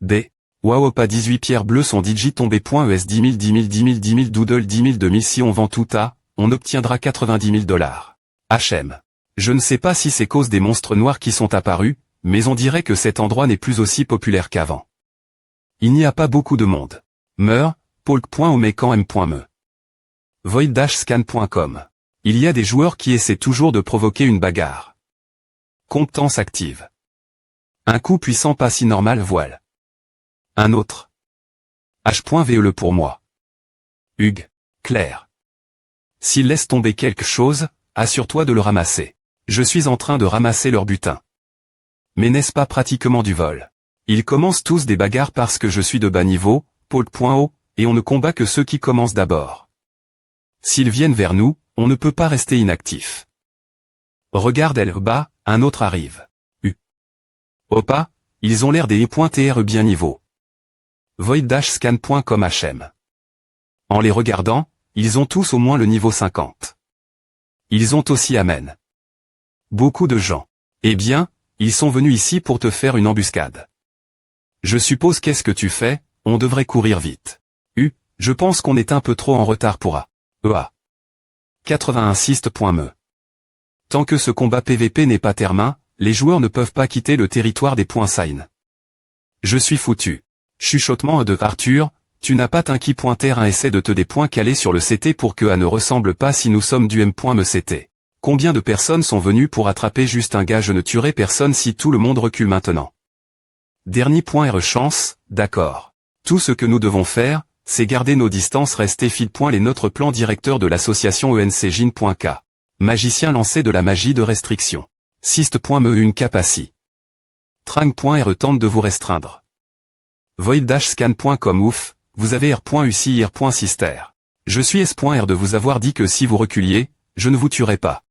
B. Wow pas 18 pierres bleues sont digi tombées.es 10 000 10 000 10 000 10 000 doodle 10 000 2000 si on vend tout à, on obtiendra $90 000. HM. Je ne sais pas si c'est cause des monstres noirs qui sont apparus, mais on dirait que cet endroit n'est plus aussi populaire qu'avant. Il n'y a pas beaucoup de monde. Meurs, polk.omecan.me. Void-scan.com. Il y a des joueurs qui essaient toujours de provoquer une bagarre. Compétence active. Un coup puissant pas si normal voile. Un autre. H.ve pour moi. Hugues. Claire. S'ils laissent tomber quelque chose, assure-toi de le ramasser. Je suis en train de ramasser leur butin. Mais n'est-ce pas pratiquement du vol? Ils commencent tous des bagarres parce que je suis de bas niveau, pôle.o, et on ne combat que ceux qui commencent d'abord. S'ils viennent vers nous, on ne peut pas rester inactif. Regarde elle bas, un autre arrive. Opa, ils ont l'air des E.TR bien niveau. Void-scan.com HM. En les regardant, ils ont tous au moins le niveau 50. Ils ont aussi Amen. Beaucoup de gens. Eh bien, ils sont venus ici pour te faire une embuscade. Je suppose qu'est-ce que tu fais, on devrait courir vite. Je pense qu'on est un peu trop en retard pour A. EA. 81sist.me. Tant que ce combat PVP n'est pas terminé, les joueurs ne peuvent pas quitter le territoire des points sign. Je suis foutu. Chuchotement de Arthur, tu n'as pas un qui pointer un essai de te des points calés sur le CT pour que A ne ressemble pas si nous sommes du M.MCT. Combien de personnes sont venues pour attraper juste un gars je ne tuerai personne si tout le monde recule maintenant. Dernier point R chance, d'accord. Tout ce que nous devons faire, c'est garder nos distances rester fil. Les notre plan directeur de l'association ENCJIN.K. Magicien lancé de la magie de restriction. Sist.me une capaci. Trang.re tente de vous restreindre. Void-scan.com ouf, vous avez R.uci R.sister. Je suis S.R de vous avoir dit que si vous reculiez, je ne vous tuerai pas.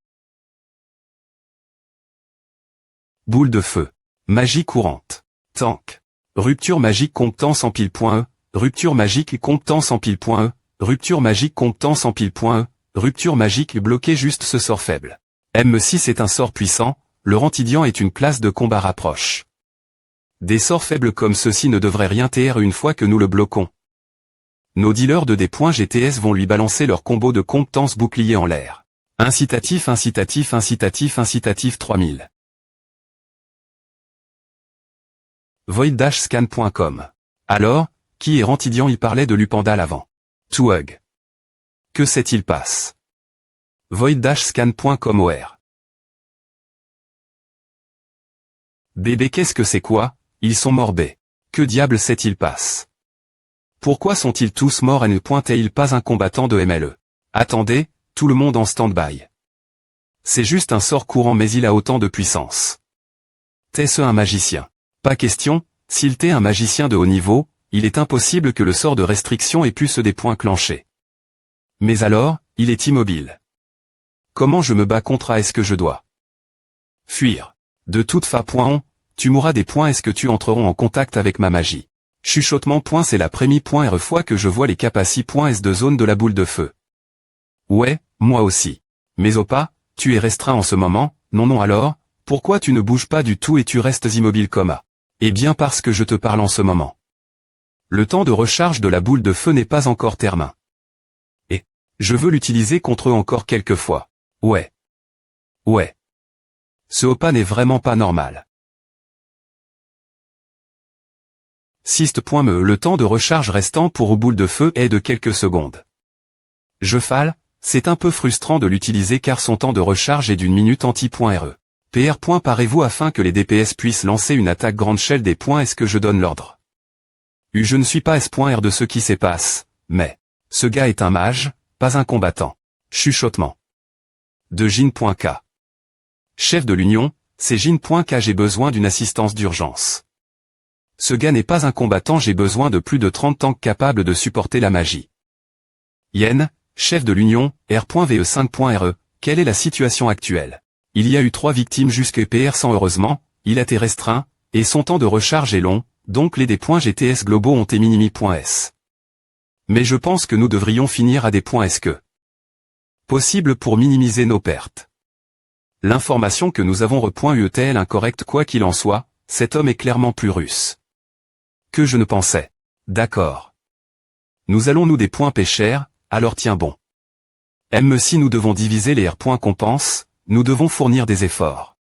Boule de feu. Magie courante. Tank. Rupture magique compétence en pile.e. Rupture magique compétence en pile.e. Rupture magique compétence en pile.e. Rupture magique bloquée juste ce sort faible. M6 est un sort puissant, le Rantidian est une classe de combat rapproche. Des sorts faibles comme ceux-ci ne devraient rien TR une fois que nous le bloquons. Nos dealers de des points GTS vont lui balancer leur combo de compétences bouclier en l'air. Incitatif incitatif incitatif incitatif 3000. Void-scan.com. Alors, qui est Rantidian y parlait de Lupandal avant. Touhug. Que s'est-il passe? Void-scan.com OR. Bébé qu'est-ce que c'est quoi? Ils sont morts B. Que diable s'est-il passe? Pourquoi sont-ils tous morts et ne pointait-il pas un combattant de MLE? Attendez, tout le monde en stand-by. C'est juste un sort courant mais il a autant de puissance. T'es-ce un magicien? Pas question, s'il t'est un magicien de haut niveau, il est impossible que le sort de restriction ait pu se des points clencher. Mais alors, il est immobile. Comment je me bats contre A? Est-ce que je dois fuir? De toute façon, tu mourras des points. Est-ce que tu entreront en contact avec ma magie? Chuchotement. C'est la première fois que je vois les capacités de zone de la boule de feu. Ouais, moi aussi. Mais Opa, tu es restreint en ce moment, non alors, pourquoi tu ne bouges pas du tout et tu restes immobile comme A? Eh bien parce que je te parle en ce moment. Le temps de recharge de la boule de feu n'est pas encore terminé. Et je veux l'utiliser contre eux encore quelques fois. Ouais. Ce Opa n'est vraiment pas normal. 6. Le temps de recharge restant pour boule de feu est de quelques secondes. Je fale, c'est un peu frustrant de l'utiliser car son temps de recharge est d'une minute anti.re. PR. Parez-vous afin que les DPS puissent lancer une attaque grande shell des points? Est-ce que je donne l'ordre? Je ne suis pas S.R de ce qui se passe, mais ce gars est un mage, pas un combattant. Chuchotement. De Jin.K. Chef de l'Union, c'est Jin.K. J'ai besoin d'une assistance d'urgence. Ce gars n'est pas un combattant. J'ai besoin de plus de 30 tanks capables de supporter la magie. Yen, chef de l'Union, R.VE5.RE, quelle est la situation actuelle? Il y a eu 3 victimes jusqu'à PR100. Heureusement, il a été restreint, et son temps de recharge est long, donc les points GTS globaux ont été minimi.S. Mais je pense que nous devrions finir à des points Est-ce que possible pour minimiser nos pertes? L'information que nous avons est-elle incorrecte? Quoi qu'il en soit, cet homme est clairement plus russe que je ne pensais. D'accord. Nous allons des points pêcheurs, alors tiens bon. Si nous devons diviser les R points qu'on pense, nous devons fournir des efforts.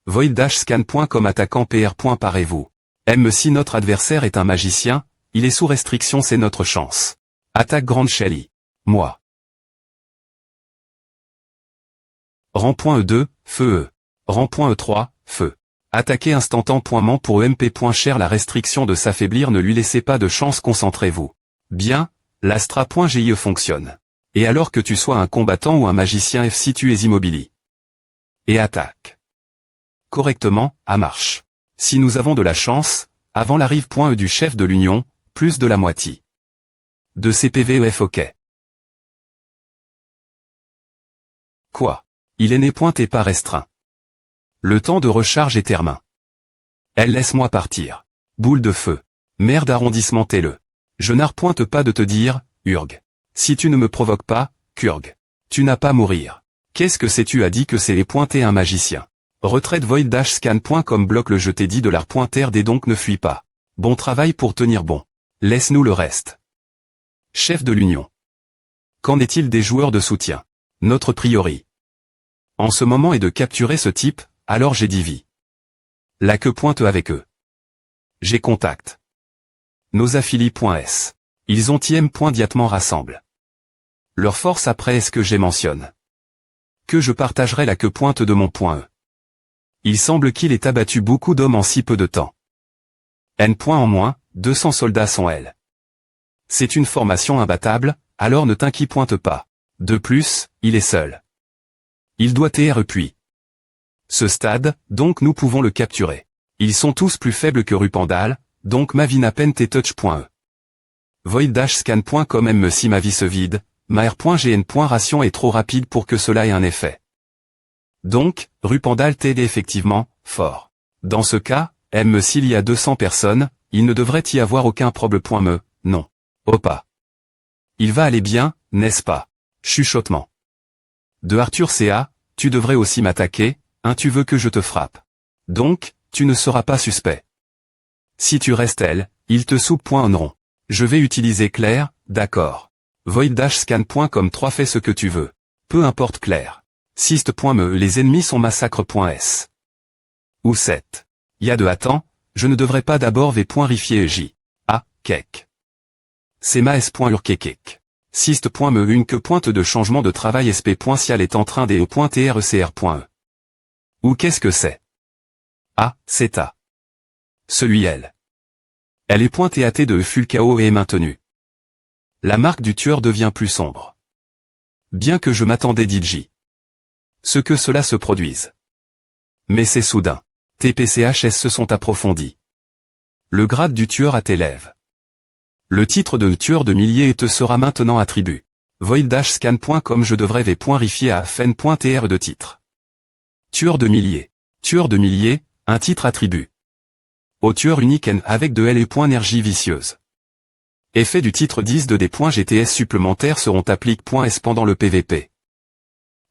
Void-scan. Comme attaquant PR. Parez-vous. Si notre adversaire est un magicien, il est sous restriction. C'est notre chance. Attaque grande Shelly. Moi. Rang.E2, feu E. Rang.E3, feu. Attaquer instantanément pour EMP. Cher la restriction de s'affaiblir. Ne lui laissez pas de chance. Concentrez-vous. Bien, l'Astra.GIE fonctionne. Et alors que tu sois un combattant ou un magicien F si tu es immobile. Et attaque. Correctement, à marche. Si nous avons de la chance, avant l'arrive.E du chef de l'Union, plus de la moitié. De CPVEF. OK. Quoi? Il est né. Et pas restreint. Le temps de recharge est terminé. Laisse-moi partir. Boule de feu. Merde. Arrondissement le. Je n'arpointe pas de te dire, Urg. Si tu ne me provoques pas, Kurg. Tu n'as pas à mourir. Qu'est-ce que c'est? Tu as dit que c'est les pointer un magicien. Retraite void-scan. Comme bloque le. Je t'ai dit de l'arpointer des donc ne fuis pas. Bon travail pour tenir bon. Laisse-nous le reste. Chef de l'Union. Qu'en est-il des joueurs de soutien? Notre priori en ce moment est de capturer ce type, alors j'ai dit vie. La que pointe avec eux. J'ai contact. Nos affiliés.s. Ils ont IM.diatement rassemble. Leur force après est-ce que j'ai mentionne. Que je partagerai la que pointe de mon point E. Il semble qu'il ait abattu beaucoup d'hommes en si peu de temps. N. En moins, 200 soldats sont L. C'est une formation imbattable, alors ne t'inquiète pas. De plus, il est seul. Il doit TR puis. Ce stade, donc nous pouvons le capturer. Ils sont tous plus faibles que Rupandal, donc ma vie n'a peine touch.e. Void-scan. Comme si ma vie se vide, ma R.GN. Ration est trop rapide pour que cela ait un effet. Donc, Rupandal t'aide effectivement, fort. Dans ce cas, s'il y a 200 personnes, il ne devrait y avoir aucun problème. Non. Opa. Il va aller bien, n'est-ce pas? Chuchotement. De Arthur CA, tu devrais aussi m'attaquer, tu veux que je te frappe. Donc, tu ne seras pas suspect. Si tu restes elle, il te soupe.honoront. Je vais utiliser Claire, d'accord. Void-scan. Comme 3 fais ce que tu veux. Peu importe Claire. 6.me les ennemis sont massacre.s. Ou 7. Y a de attends, je ne devrais pas d'abord v.rifier J. Ah, kek. C'est ma s.urkekek. 6.me une que pointe de changement de travail sp.cial est en train d'e.trecr.e. Ou qu'est-ce que c'est? Ah, c'est A. Celui elle. Elle est pointée AT de Fulcao et est maintenue. La marque du tueur devient plus sombre. Bien que je m'attendais DJ. Ce que cela se produise. Mais c'est soudain. TPCHS se sont approfondis. Le grade du tueur t'élève. Le titre de tueur de milliers te sera maintenant attribué. Void-scan.com je devrais v.rifier à fen.tr de titre. Tueur de milliers. Tueur de milliers, un titre attribut au tueur unique N avec de L et énergie vicieuse. Effet du titre 10 de des points GTS supplémentaires seront appliqués.s pendant le PVP.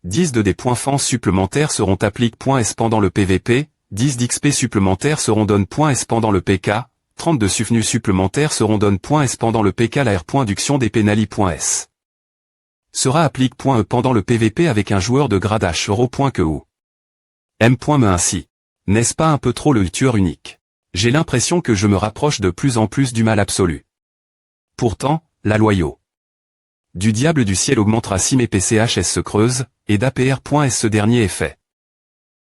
10 de des points FANS supplémentaires seront appliqués.s pendant le PVP, 10 d'XP supplémentaires seront donne.s pendant le PK, 30 de SUFNU supplémentaires seront donne.s pendant le PK la R.duction des pénali.s. Sera applique.e pendant le PVP avec un joueur de grade H euro.que ou. M.me ainsi. N'est-ce pas un peu trop le tueur unique? J'ai l'impression que je me rapproche de plus en plus du mal absolu. Pourtant, la loyau du diable du ciel augmentera si mes PCHS se creusent, et d'APR.s ce dernier est fait.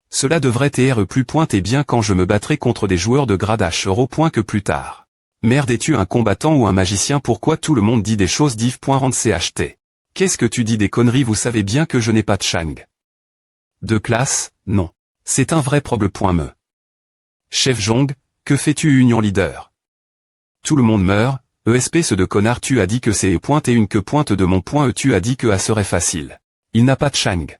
Cela devrait être plus pointé bien quand je me battrai contre des joueurs de grade H euro.que plus tard. Merde, es-tu un combattant ou un magicien? Pourquoi tout le monde dit des choses div.rand.cht? Qu'est-ce que tu dis des conneries? Vous savez bien que je n'ai pas de Shang. De classe, non. C'est un vrai problème.me. Chef Jong, que fais-tu Union Leader? Tout le monde meurt, ESP ce de connard tu as dit que c'est pointe et une que pointe de mon point tu as dit que A serait facile. Il n'a pas de Shang.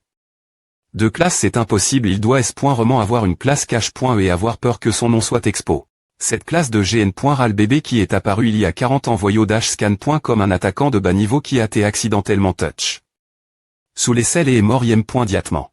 De classe c'est impossible il doit S.roman avoir une classe cache.e et avoir peur que son nom soit expo. Cette classe de GN.RALBB qui est apparue il y a 40 ans voyau-scan.com un attaquant de bas niveau qui a été accidentellement touch. Sous les selles et est mort yem.diatement.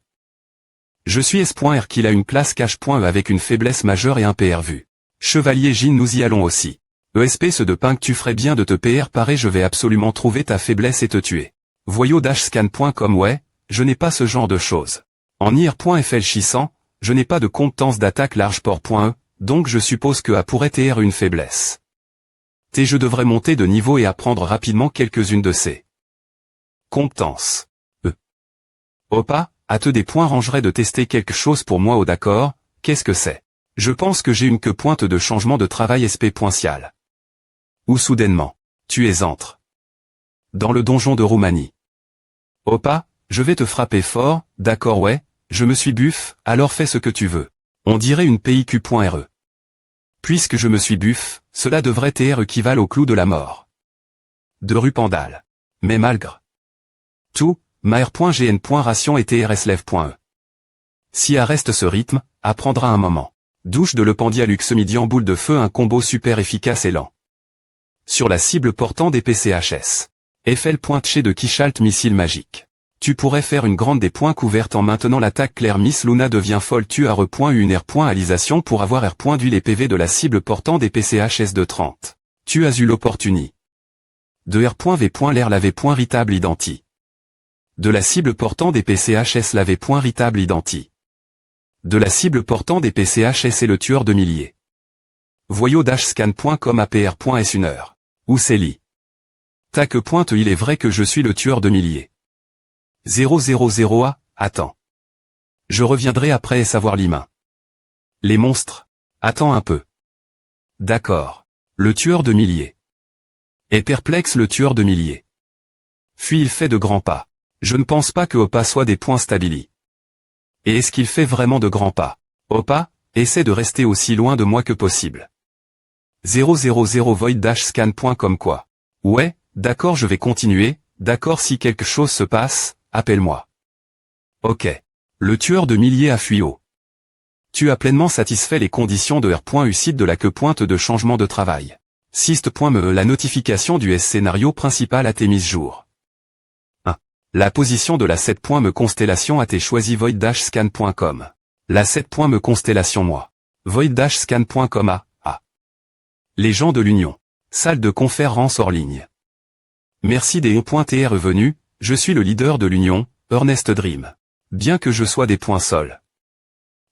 Je suis S.R qu'il a une classe cache.e avec une faiblesse majeure et un PR vu. Chevalier Jin nous y allons aussi. ESP ce de pain que tu ferais bien de te PR parer je vais absolument trouver ta faiblesse et te tuer. Voyau-scan.com ouais, je n'ai pas ce genre de choses. En IR.fl chissant, je n'ai pas de compétence d'attaque large port.e, donc je suppose que A pourrait TR une faiblesse. Je devrais monter de niveau et apprendre rapidement quelques-unes de ces compétences. Opa, à te des points rangerait de tester quelque chose pour moi d'accord, qu'est-ce que c'est? Je pense que j'ai une que pointe de changement de travail SP.cial. Ou soudainement, tu es entre dans le donjon de Roumanie. Opa, je vais te frapper fort, d'accord ouais, je me suis buff, alors fais ce que tu veux. On dirait une PIQ.RE. Puisque je me suis buff, cela devrait TR équivalent au clou de la mort. De Rupandal. Mais malgré tout, ma R.GN.ration et TRSLEV.E. Si A reste ce rythme, A prendra un moment. Douche de le Pandialux midi en boule de feu un combo super efficace et lent. Sur la cible portant des PCHS. FL.che de Kishalt missile magique. Tu pourrais faire une grande des points couvertes en maintenant l'attaque claire Miss Luna devient folle tu as une R.alisation pour avoir R. du les PV de la cible portant des PCHS de 30. Tu as eu l'opportunité. De R.V. l'air lavé .ritable identi. De la cible portant des PCHS lavé .ritable identi. De la cible portant des PCHS et le tueur de milliers. Voyau-scan.com apr.s une heure. Où c'est lit. Tac pointe il est vrai que je suis le tueur de milliers. 000 A, attends. Je reviendrai après et savoir l'IMA. Les monstres. Attends un peu. D'accord. Le tueur de milliers. Est perplexe le tueur de milliers. Puis il fait de grands pas. Je ne pense pas que Opa soit des points stabili. Et est-ce qu'il fait vraiment de grands pas? Opa, essaie de rester aussi loin de moi que possible. 000 void-scan.com quoi. Ouais, d'accord je vais continuer, d'accord si quelque chose se passe, appelle-moi. Ok. Le tueur de milliers a fui haut. Tu as pleinement satisfait les conditions de R.UCID de la que pointe de changement de travail. Sist.me la notification du S-scénario principal a été mise jour. 1. La position de la 7.me constellation a été choisie void-scan.com. La 7.me constellation moi. Void-scan.com a. Les gens de l'Union. Salle de conférence hors ligne. Merci des E.TR venus, je suis le leader de l'Union, Ernest Dream. Bien que je sois des points sols.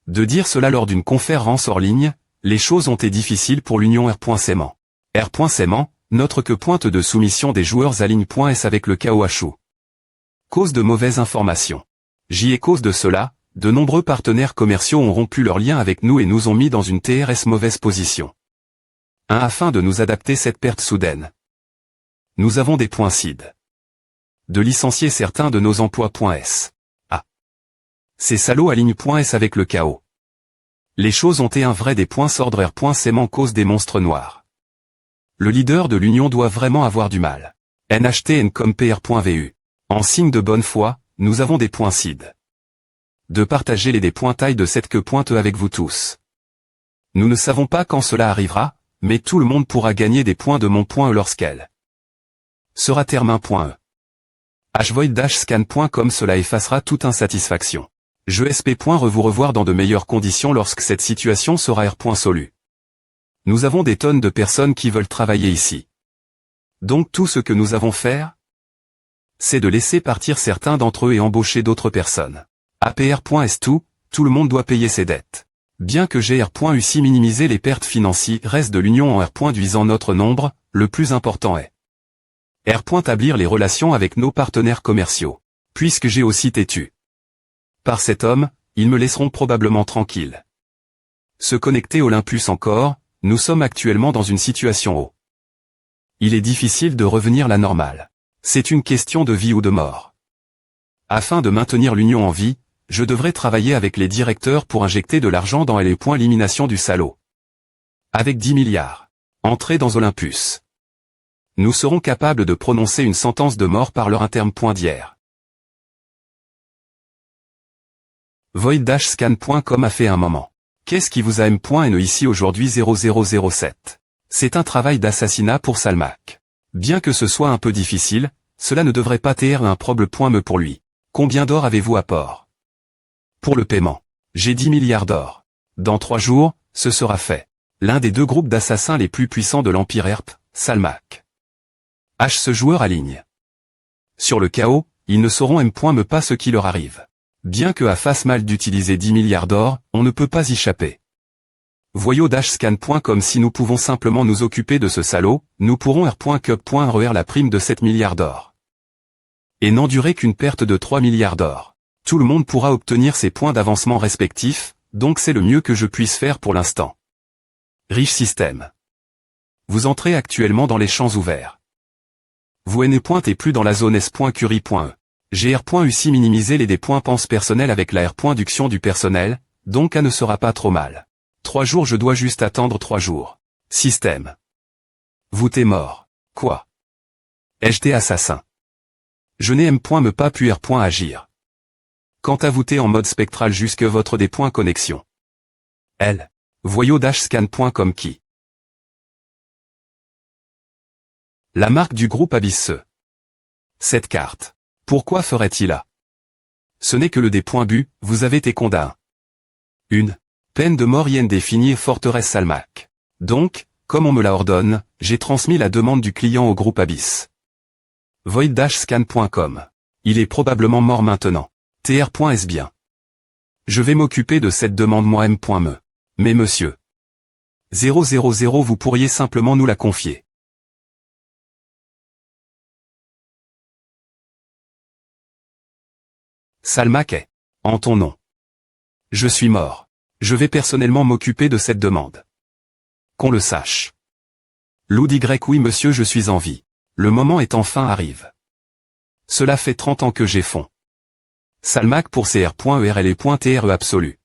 De dire cela lors d'une conférence hors ligne, les choses ont été difficiles pour l'Union R.Saiement. R.Saiement, notre que pointe de soumission des joueurs à ligne.s avec le KOHU. Cause de mauvaises informations. J'y ai cause de cela, de nombreux partenaires commerciaux ont rompu leurs liens avec nous et nous ont mis dans une TRS mauvaise position. Afin de nous adapter cette perte soudaine. Nous avons des points CID. De licencier certains de nos emplois.s. Ces salauds à ligne.s avec le chaos. Les choses ont été un vrai des points sordre R.Saiement cause des monstres noirs. Le leader de l'Union doit vraiment avoir du mal. NHTN comme PR.vu. En signe de bonne foi, nous avons des points CID. De partager les des points taille de cette que pointe avec vous tous. Nous ne savons pas quand cela arrivera, mais tout le monde pourra gagner des points de mon point E lorsqu'elle sera termin.e. hvoid-scan.com. Cela effacera toute insatisfaction. Je sp. Vous revoir dans de meilleures conditions lorsque cette situation sera r.solu. Nous avons des tonnes de personnes qui veulent travailler ici. Donc tout ce que nous avons faire, c'est de laisser partir certains d'entre eux et embaucher d'autres personnes. APR.est tout le monde doit payer ses dettes. Bien que GR.uc minimiser les pertes financières de l'Union en R. Duisant notre nombre, le plus important est R. Établir les relations avec nos partenaires commerciaux. Puisque j'ai aussi têtu par cet homme, ils me laisseront probablement tranquille. Se connecter Olympus encore, nous sommes actuellement dans une situation où il est difficile de revenir à la normale. C'est une question de vie ou de mort. Afin de maintenir l'Union en vie, je devrais travailler avec les directeurs pour injecter de l'argent dans les points élimination du salaud. Avec 10 milliards. Entrée dans Olympus. Nous serons capables de prononcer une sentence de mort par leur interme.d'hier. Void-scan.com a fait un moment. Qu'est-ce qui vous a M.ne ici aujourd'hui 0007? C'est un travail d'assassinat pour Salmak. Bien que ce soit un peu difficile, cela ne devrait pas être un problème pour lui. Combien d'or avez-vous à port? Pour le paiement. J'ai 10 milliards d'or. Dans 3 jours, ce sera fait. L'un des 2 groupes d'assassins les plus puissants de l'Empire Herp, Salmak. Ce joueur aligne. Sur le chaos, ils ne sauront M.me pas ce qui leur arrive. Bien que fasse mal d'utiliser 10 milliards d'or, on ne peut pas y échapper. Voyau-scan.com. Si nous pouvons simplement nous occuper de ce salaud, nous pourrons R.cup.reer la prime de 7 milliards d'or. Et n'endurer qu'une perte de 3 milliards d'or. Tout le monde pourra obtenir ses points d'avancement respectifs, donc c'est le mieux que je puisse faire pour l'instant. Riche système. Vous entrez actuellement dans les champs ouverts. Vous n'êtes plus dans la zone S.curie.e. GR.uc minimiser les des points pense personnel avec la R.duction du personnel, donc ne sera pas trop mal. 3 jours je dois juste attendre 3 jours. Système. Vous t'es mort. Quoi? Ai-je t'es assassin? Je n'ai M.me pas pu R.agir. Quant à vous t'es en mode spectral jusque votre des points connexion. L. Voyau-scan.com qui. La marque du groupe Abysse. Cette carte. Pourquoi ferait-il là? Ce n'est que le des points bu, vous avez été condamné. Une peine de mort indéfinie et forteresse Salmak. Donc, comme on me la ordonne, j'ai transmis la demande du client au groupe Abyss. Void-scan.com. Il est probablement mort maintenant. Tr.est bien. Je vais m'occuper de cette demande moi-même.me. Mais monsieur. 000 vous pourriez simplement nous la confier. Salmak est en ton nom. Je suis mort. Je vais personnellement m'occuper de cette demande. Qu'on le sache. Lou dit grec oui monsieur je suis en vie. Le moment est enfin arrive. Cela fait 30 ans que j'ai fond. Salmak pour CR.ERL et .TRE absolu.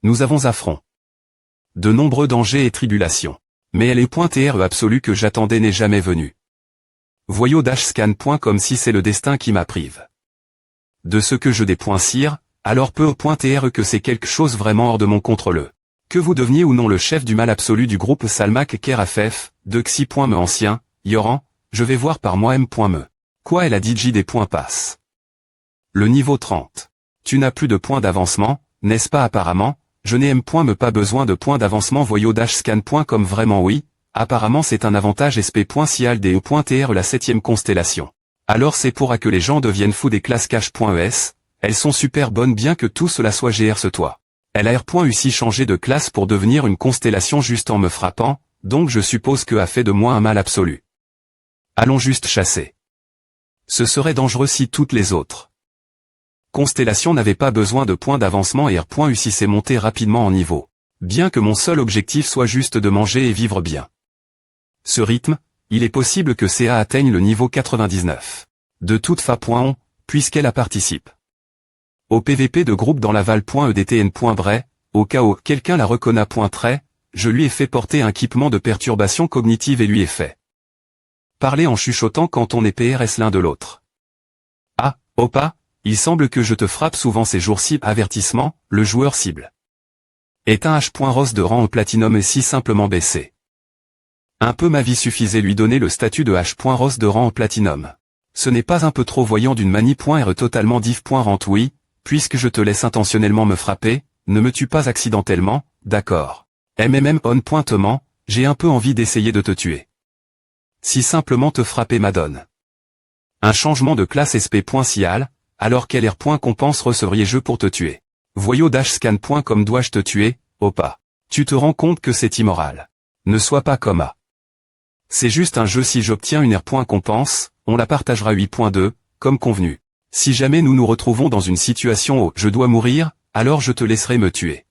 Nous avons affront. De nombreux dangers et tribulations. Mais elle est .TRE absolu que j'attendais n'est jamais venu. Voyau-scan.com si c'est le destin qui m'apprive. De ce que je dépoincire, alors peu .TRE que c'est quelque chose vraiment hors de mon contrôle. Que vous deveniez ou non le chef du mal absolu du groupe Salmak Kerafef, de Xi.me ancien, Yoran, je vais voir par moi-même.me. Quoi elle a dit J des points passe. Le niveau 30. Tu n'as plus de points d'avancement, n'est-ce pas apparemment, je n'ai M.me pas besoin de points d'avancement voyau-scan.com vraiment oui, apparemment c'est un avantage sp.sial des E.TR la 7ème constellation. Alors c'est pour que les gens deviennent fous des classes cache.es, elles sont super bonnes bien que tout cela soit GR ce toi. Elle a R.uc changé de classe pour devenir une constellation juste en me frappant, donc je suppose que a fait de moi un mal absolu. Allons juste chasser. Ce serait dangereux si toutes les autres constellations n'avaient pas besoin de points d'avancement et R.uc s'est monté rapidement en niveau. Bien que mon seul objectif soit juste de manger et vivre bien. Ce rythme, il est possible que CA atteigne le niveau 99. De toute façon, puisqu'elle a participe. Au PVP de groupe dans l'aval.edtn.bray, au cas où quelqu'un la reconnaît. Je lui ai fait porter un équipement de perturbation cognitive et lui ai fait parler en chuchotant quand on est PRS l'un de l'autre. Opa, il semble que je te frappe souvent ces jours-ci. Avertissement, le joueur cible est un H.Ross de rang au platinum et si simplement baissé. Un peu ma vie suffisait lui donner le statut de H.Ross de rang au platinum. Ce n'est pas un peu trop voyant d'une manie.r totalement div.rent oui, puisque je te laisse intentionnellement me frapper, ne me tue pas accidentellement, d'accord. On pointement, j'ai un peu envie d'essayer de te tuer. Si simplement te frapper m'adonne un changement de classe sp.sial, alors quel r.compense recevriez-je pour te tuer? Voyau-scan.com dois-je te tuer, Opa? Tu te rends compte que c'est immoral. Ne sois pas comme A. C'est juste un jeu si j'obtiens une r.compense, on la partagera 8.2, comme convenu. Si jamais nous nous retrouvons dans une situation où je dois mourir, alors je te laisserai me tuer.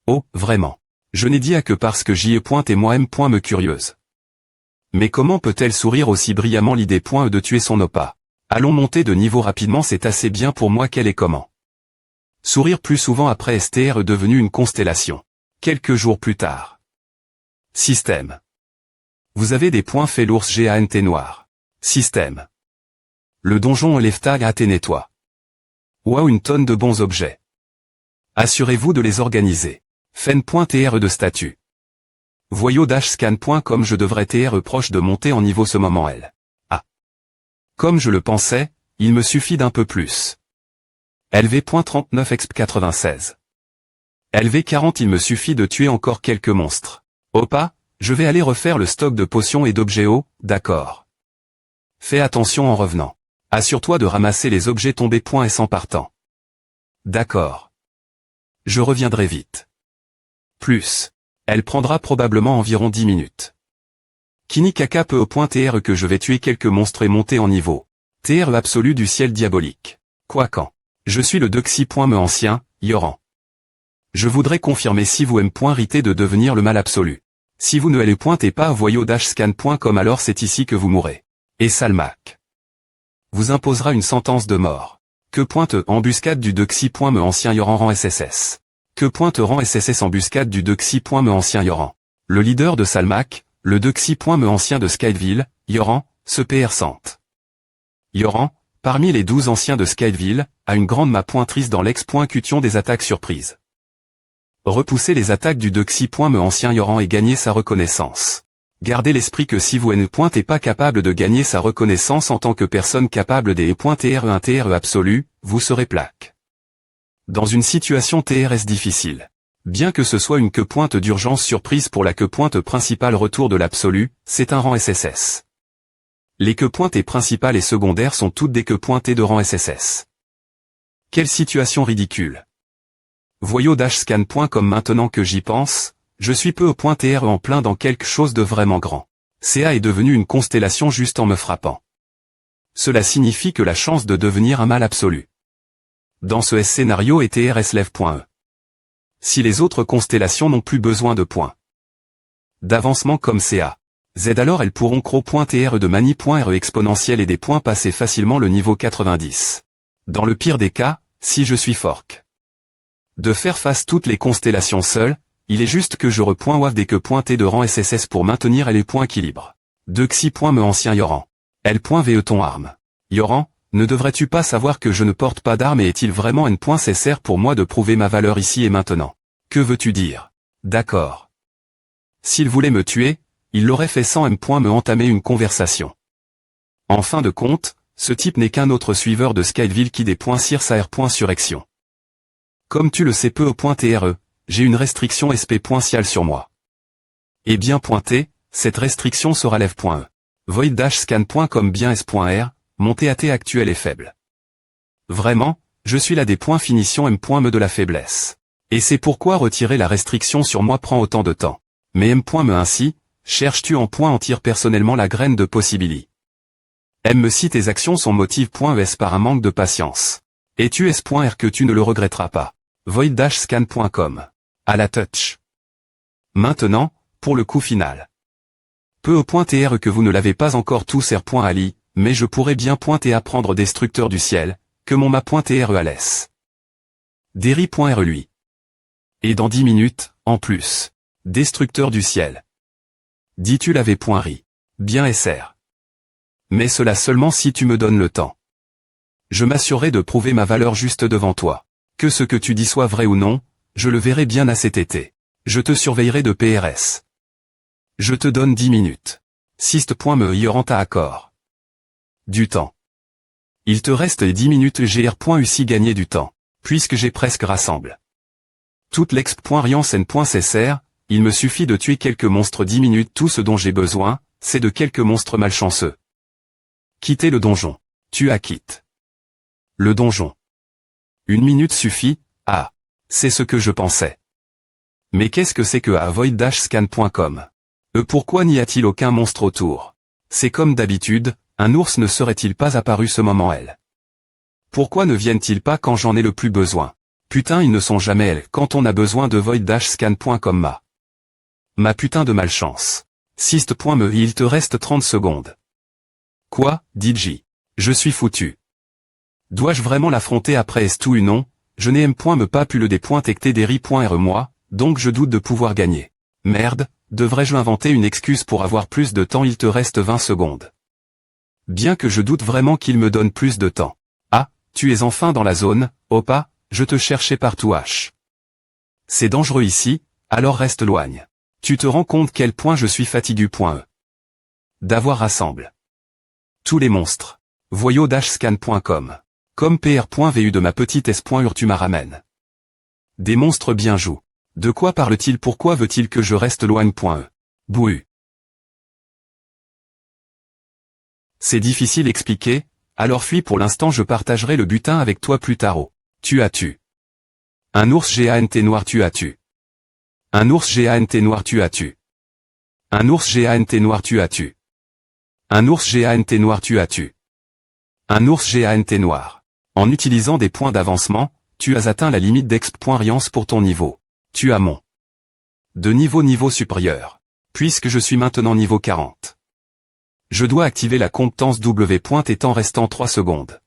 Oh, vraiment. Je n'ai dit à que parce que j'y ai pointe et moi me curieuse. Mais comment peut-elle sourire aussi brillamment l'idée de tuer son Opa? Allons monter de niveau rapidement, c'est assez bien pour moi. Quel est comment sourire plus souvent après STR devenu une constellation. Quelques jours plus tard. Système. Vous avez des points fait l'ours GANT noir. Système. Le donjon Eleftag AT nettoie. Waouh, une tonne de bons objets. Assurez-vous de les organiser. Fen.tr de statut. Voyau-scan.com je devrais tr proche de monter en niveau ce moment L. Ah. Comme je le pensais, il me suffit d'un peu plus. LV.39 exp 96. LV40 il me suffit de tuer encore quelques monstres. Opa, je vais aller refaire le stock de potions et d'objets hauts, d'accord. Fais attention en revenant. Assure-toi de ramasser les objets tombés .s en partant. D'accord. Je reviendrai vite. Plus. Elle prendra probablement environ 10 minutes. Kini Kaka peut au point TR que je vais tuer quelques monstres et monter en niveau. TR absolu du ciel diabolique. Quoi quand? Je suis le Duxi.me ancien, Yoran. Je voudrais confirmer si vous m.rité de devenir le mal absolu. Si vous ne le pointez pas à voyau-scan.com alors c'est ici que vous mourrez. Et Salmac vous imposera une sentence de mort. Que pointe embuscade du Duxi.me ancien Yoran rang SSS. Que pointe rang SSS embuscade du Duxi.me ancien Yoran. Le leader de Salmac, le Duxi.me ancien de Skydeville, Yoran, se PR sente. Yoran, parmi les 12 anciens de Skydeville, a une grande pointrice dans l'ex.cution des attaques surprises. Repousser les attaques du Duxi.me ancien Yoran et gagner sa reconnaissance. Gardez l'esprit que si vous ne pointez pas capable de gagner sa reconnaissance en tant que personne capable des .TR1 TR absolu, vous serez plaque. Dans une situation TRS difficile. Bien que ce soit une queue pointe d'urgence surprise pour la queue pointe principale retour de l'absolu, c'est un rang SSS. Les queues pointées principales et secondaires sont toutes des queues pointées de rang SSS. Quelle situation ridicule. Voyau-scan.com maintenant que j'y pense, je suis peu au point TR en plein dans quelque chose de vraiment grand. CA est devenu une constellation juste en me frappant. Cela signifie que la chance de devenir un mal absolu. Dans ce scénario est TRSLEV.e. Si les autres constellations n'ont plus besoin de points d'avancement comme CA, Z alors elles pourront cro.TR de mani.RE exponentielle et des points passer facilement le niveau 90. Dans le pire des cas, si je suis fork de faire face toutes les constellations seules, il est juste que je repoint WAF des que pointés de rang SSS pour maintenir les points équilibre. Duxi.me ancien Yoran. L.ve ton arme. Yoran, ne devrais-tu pas savoir que je ne porte pas d'arme et est-il vraiment un point nécessaire pour moi de prouver ma valeur ici et maintenant? Que veux-tu dire? D'accord. S'il voulait me tuer, il l'aurait fait sans me entamer une conversation. En fin de compte, ce type n'est qu'un autre suiveur de Skydeville qui des points .surrection. Comme tu le sais peu au point TRE, j'ai une restriction SP.cial sur moi. Et bien pointé, cette restriction sera lève.e. Void-scan.com bien s.r, mon TAT actuel est faible. Vraiment, je suis là des points finition m.me de la faiblesse. Et c'est pourquoi retirer la restriction sur moi prend autant de temps. Mais m.me ainsi, cherches-tu en point en tire personnellement la graine de possibili. M si tes actions sont motive.es par un manque de patience. Et tu s.r que tu ne le regretteras pas. Void-scan.com. À la touch. Maintenant, pour le coup final. Peu au point TR que vous ne l'avez pas encore tous R.ali, mais je pourrais bien pointer à prendre destructeur du ciel, que mon ma.TR à laisse. Derry.r lui. Et dans 10 minutes, en plus. Destructeur du ciel. Dis-tu l'avais point ri. Bien SR. Mais cela seulement si tu me donnes le temps. Je m'assurerai de prouver ma valeur juste devant toi. Que ce que tu dis soit vrai ou non, je le verrai bien à cet été. Je te surveillerai de PRS. Je te donne 10 minutes. Sist.me y renta accord. Du temps. Il te reste 10 minutes gr.uci gagner du temps, puisque j'ai presque rassemble. Toute l'exp.riansen.cr, il me suffit de tuer quelques monstres 10 minutes, tout ce dont j'ai besoin, c'est de quelques monstres malchanceux. Quitter le donjon. Tu quittes. Le donjon. 1 minute suffit, ah. C'est ce que je pensais. Mais qu'est-ce que c'est que avoid-scan.com? Pourquoi n'y a-t-il aucun monstre autour? C'est comme d'habitude, un ours ne serait-il pas apparu ce moment elle? Pourquoi ne viennent-ils pas quand j'en ai le plus besoin? Putain, ils ne sont jamais elles quand on a besoin de void-scan.com ma putain de malchance. Sist.me il te reste 30 secondes. Quoi, DJ? Je suis foutu. Dois-je vraiment l'affronter après est-ce tout ou non? Je n'ai me pas pu le d.tectderi.re moi, donc je doute de pouvoir gagner. Merde, devrais-je inventer une excuse pour avoir plus de temps? Il te reste 20 secondes. Bien que je doute vraiment qu'il me donne plus de temps. Ah, tu es enfin dans la zone, Opa, je te cherchais partout H. C'est dangereux ici, alors reste loin. Tu te rends compte quel point je suis fatigué.e. D'avoir rassemble. Tous les monstres. Voyo-scan.com. Comme pr.vu de ma petite s.ur tu m'ramènes. Des monstres bien jouent. De quoi parle-t-il? Pourquoi veut-il que je reste loin.e? Bouhu. C'est difficile expliquer, alors fuis pour l'instant, je partagerai le butin avec toi plus tard. Tu as tu. Un ours GANT noir tu as tu. Un ours GANT noir tu as tu. Un ours GANT noir tu as tu. Un ours GANT noir tu as tu. Un ours GANT noir. En utilisant des points d'avancement, tu as atteint la limite d'exp.riance pour ton niveau. Tu as mon de niveau supérieur. Puisque je suis maintenant niveau 40. Je dois activer la compétence W. Et temps restant 3 secondes.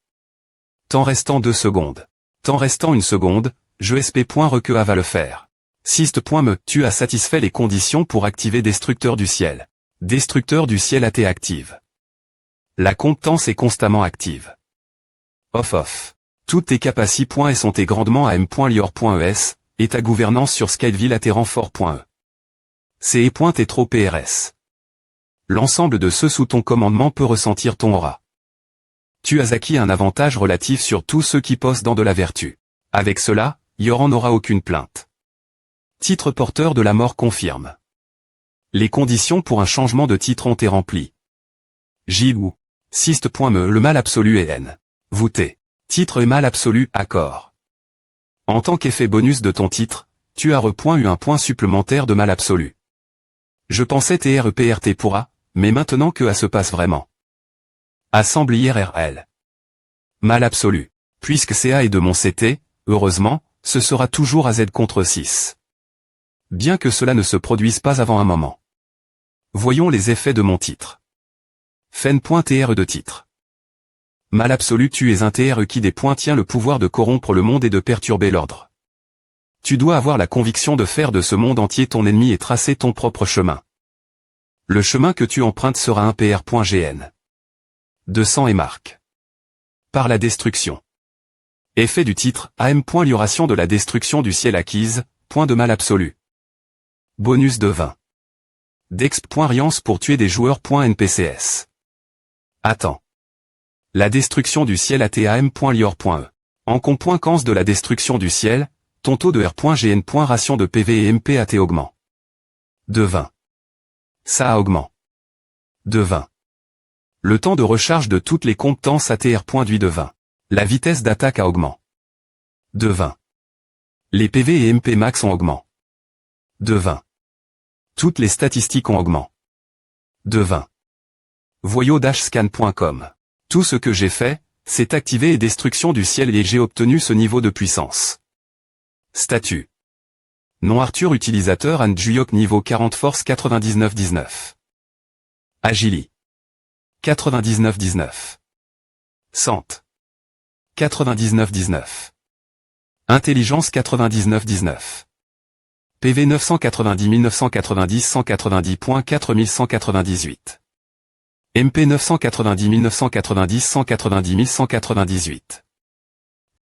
Temps restant 2 secondes. Temps restant 1 seconde, je sp.reque va le faire. Sist.me, tu as satisfait les conditions pour activer Destructeur du ciel. Destructeur du ciel AT active. La compétence est constamment active. Off. Toutes tes capacités sont tes grandement à m.lior.es, et ta gouvernance sur Skydeville AT renfort.e. C'est et trop PRS. L'ensemble de ceux sous ton commandement peut ressentir ton aura. Tu as acquis un avantage relatif sur tous ceux qui posent dans de la vertu. Avec cela, Yor n'aura aucune plainte. Titre porteur de la mort confirme. Les conditions pour un changement de titre ont été remplies. J.ou. Sist.me le mal absolu est N. Voûté. Titre et mal absolu, accord. En tant qu'effet bonus de ton titre, tu as eu un point supplémentaire de mal absolu. Je pensais TREPRT pourra, mais maintenant que se passe vraiment. Assemble IRRL. Mal absolu. Puisque CA est de mon CT, heureusement, ce sera toujours AZ contre 6. Bien que cela ne se produise pas avant un moment. Voyons les effets de mon titre. Fen.tr de titre. Mal absolu, tu es un TR qui des points tient le pouvoir de corrompre le monde et de perturber l'ordre. Tu dois avoir la conviction de faire de ce monde entier ton ennemi et tracer ton propre chemin. Le chemin que tu empruntes sera un PR.gn. De sang et marque. Par la destruction. Effet du titre, AM.lioration de la destruction du ciel acquise, point de mal absolu. Bonus de 20. D'exp.riance pour tuer des joueurs.npcs. Attends. La destruction du ciel ATAM.lior.e. En conséquence de la destruction du ciel, ton taux de R.GN. Ration de PV et MPAT augmente. De 20. Ça augmente. De 20. Le temps de recharge de toutes les compétences ATR.duit de 20. La vitesse d'attaque a augmenté. De 20. Les PV et MP max ont augmenté. De 20. Toutes les statistiques ont augmenté. De 20. Voyo-scan.com. Tout ce que j'ai fait, c'est activer et destruction du ciel et j'ai obtenu ce niveau de puissance. Statut. Nom Arthur utilisateur Andjuyok niveau 40 force 99-19. Agili. 99-19. Sant. 99-19. Intelligence 99-19. PV 990 990 190.4198. MP 990 1990 190 198.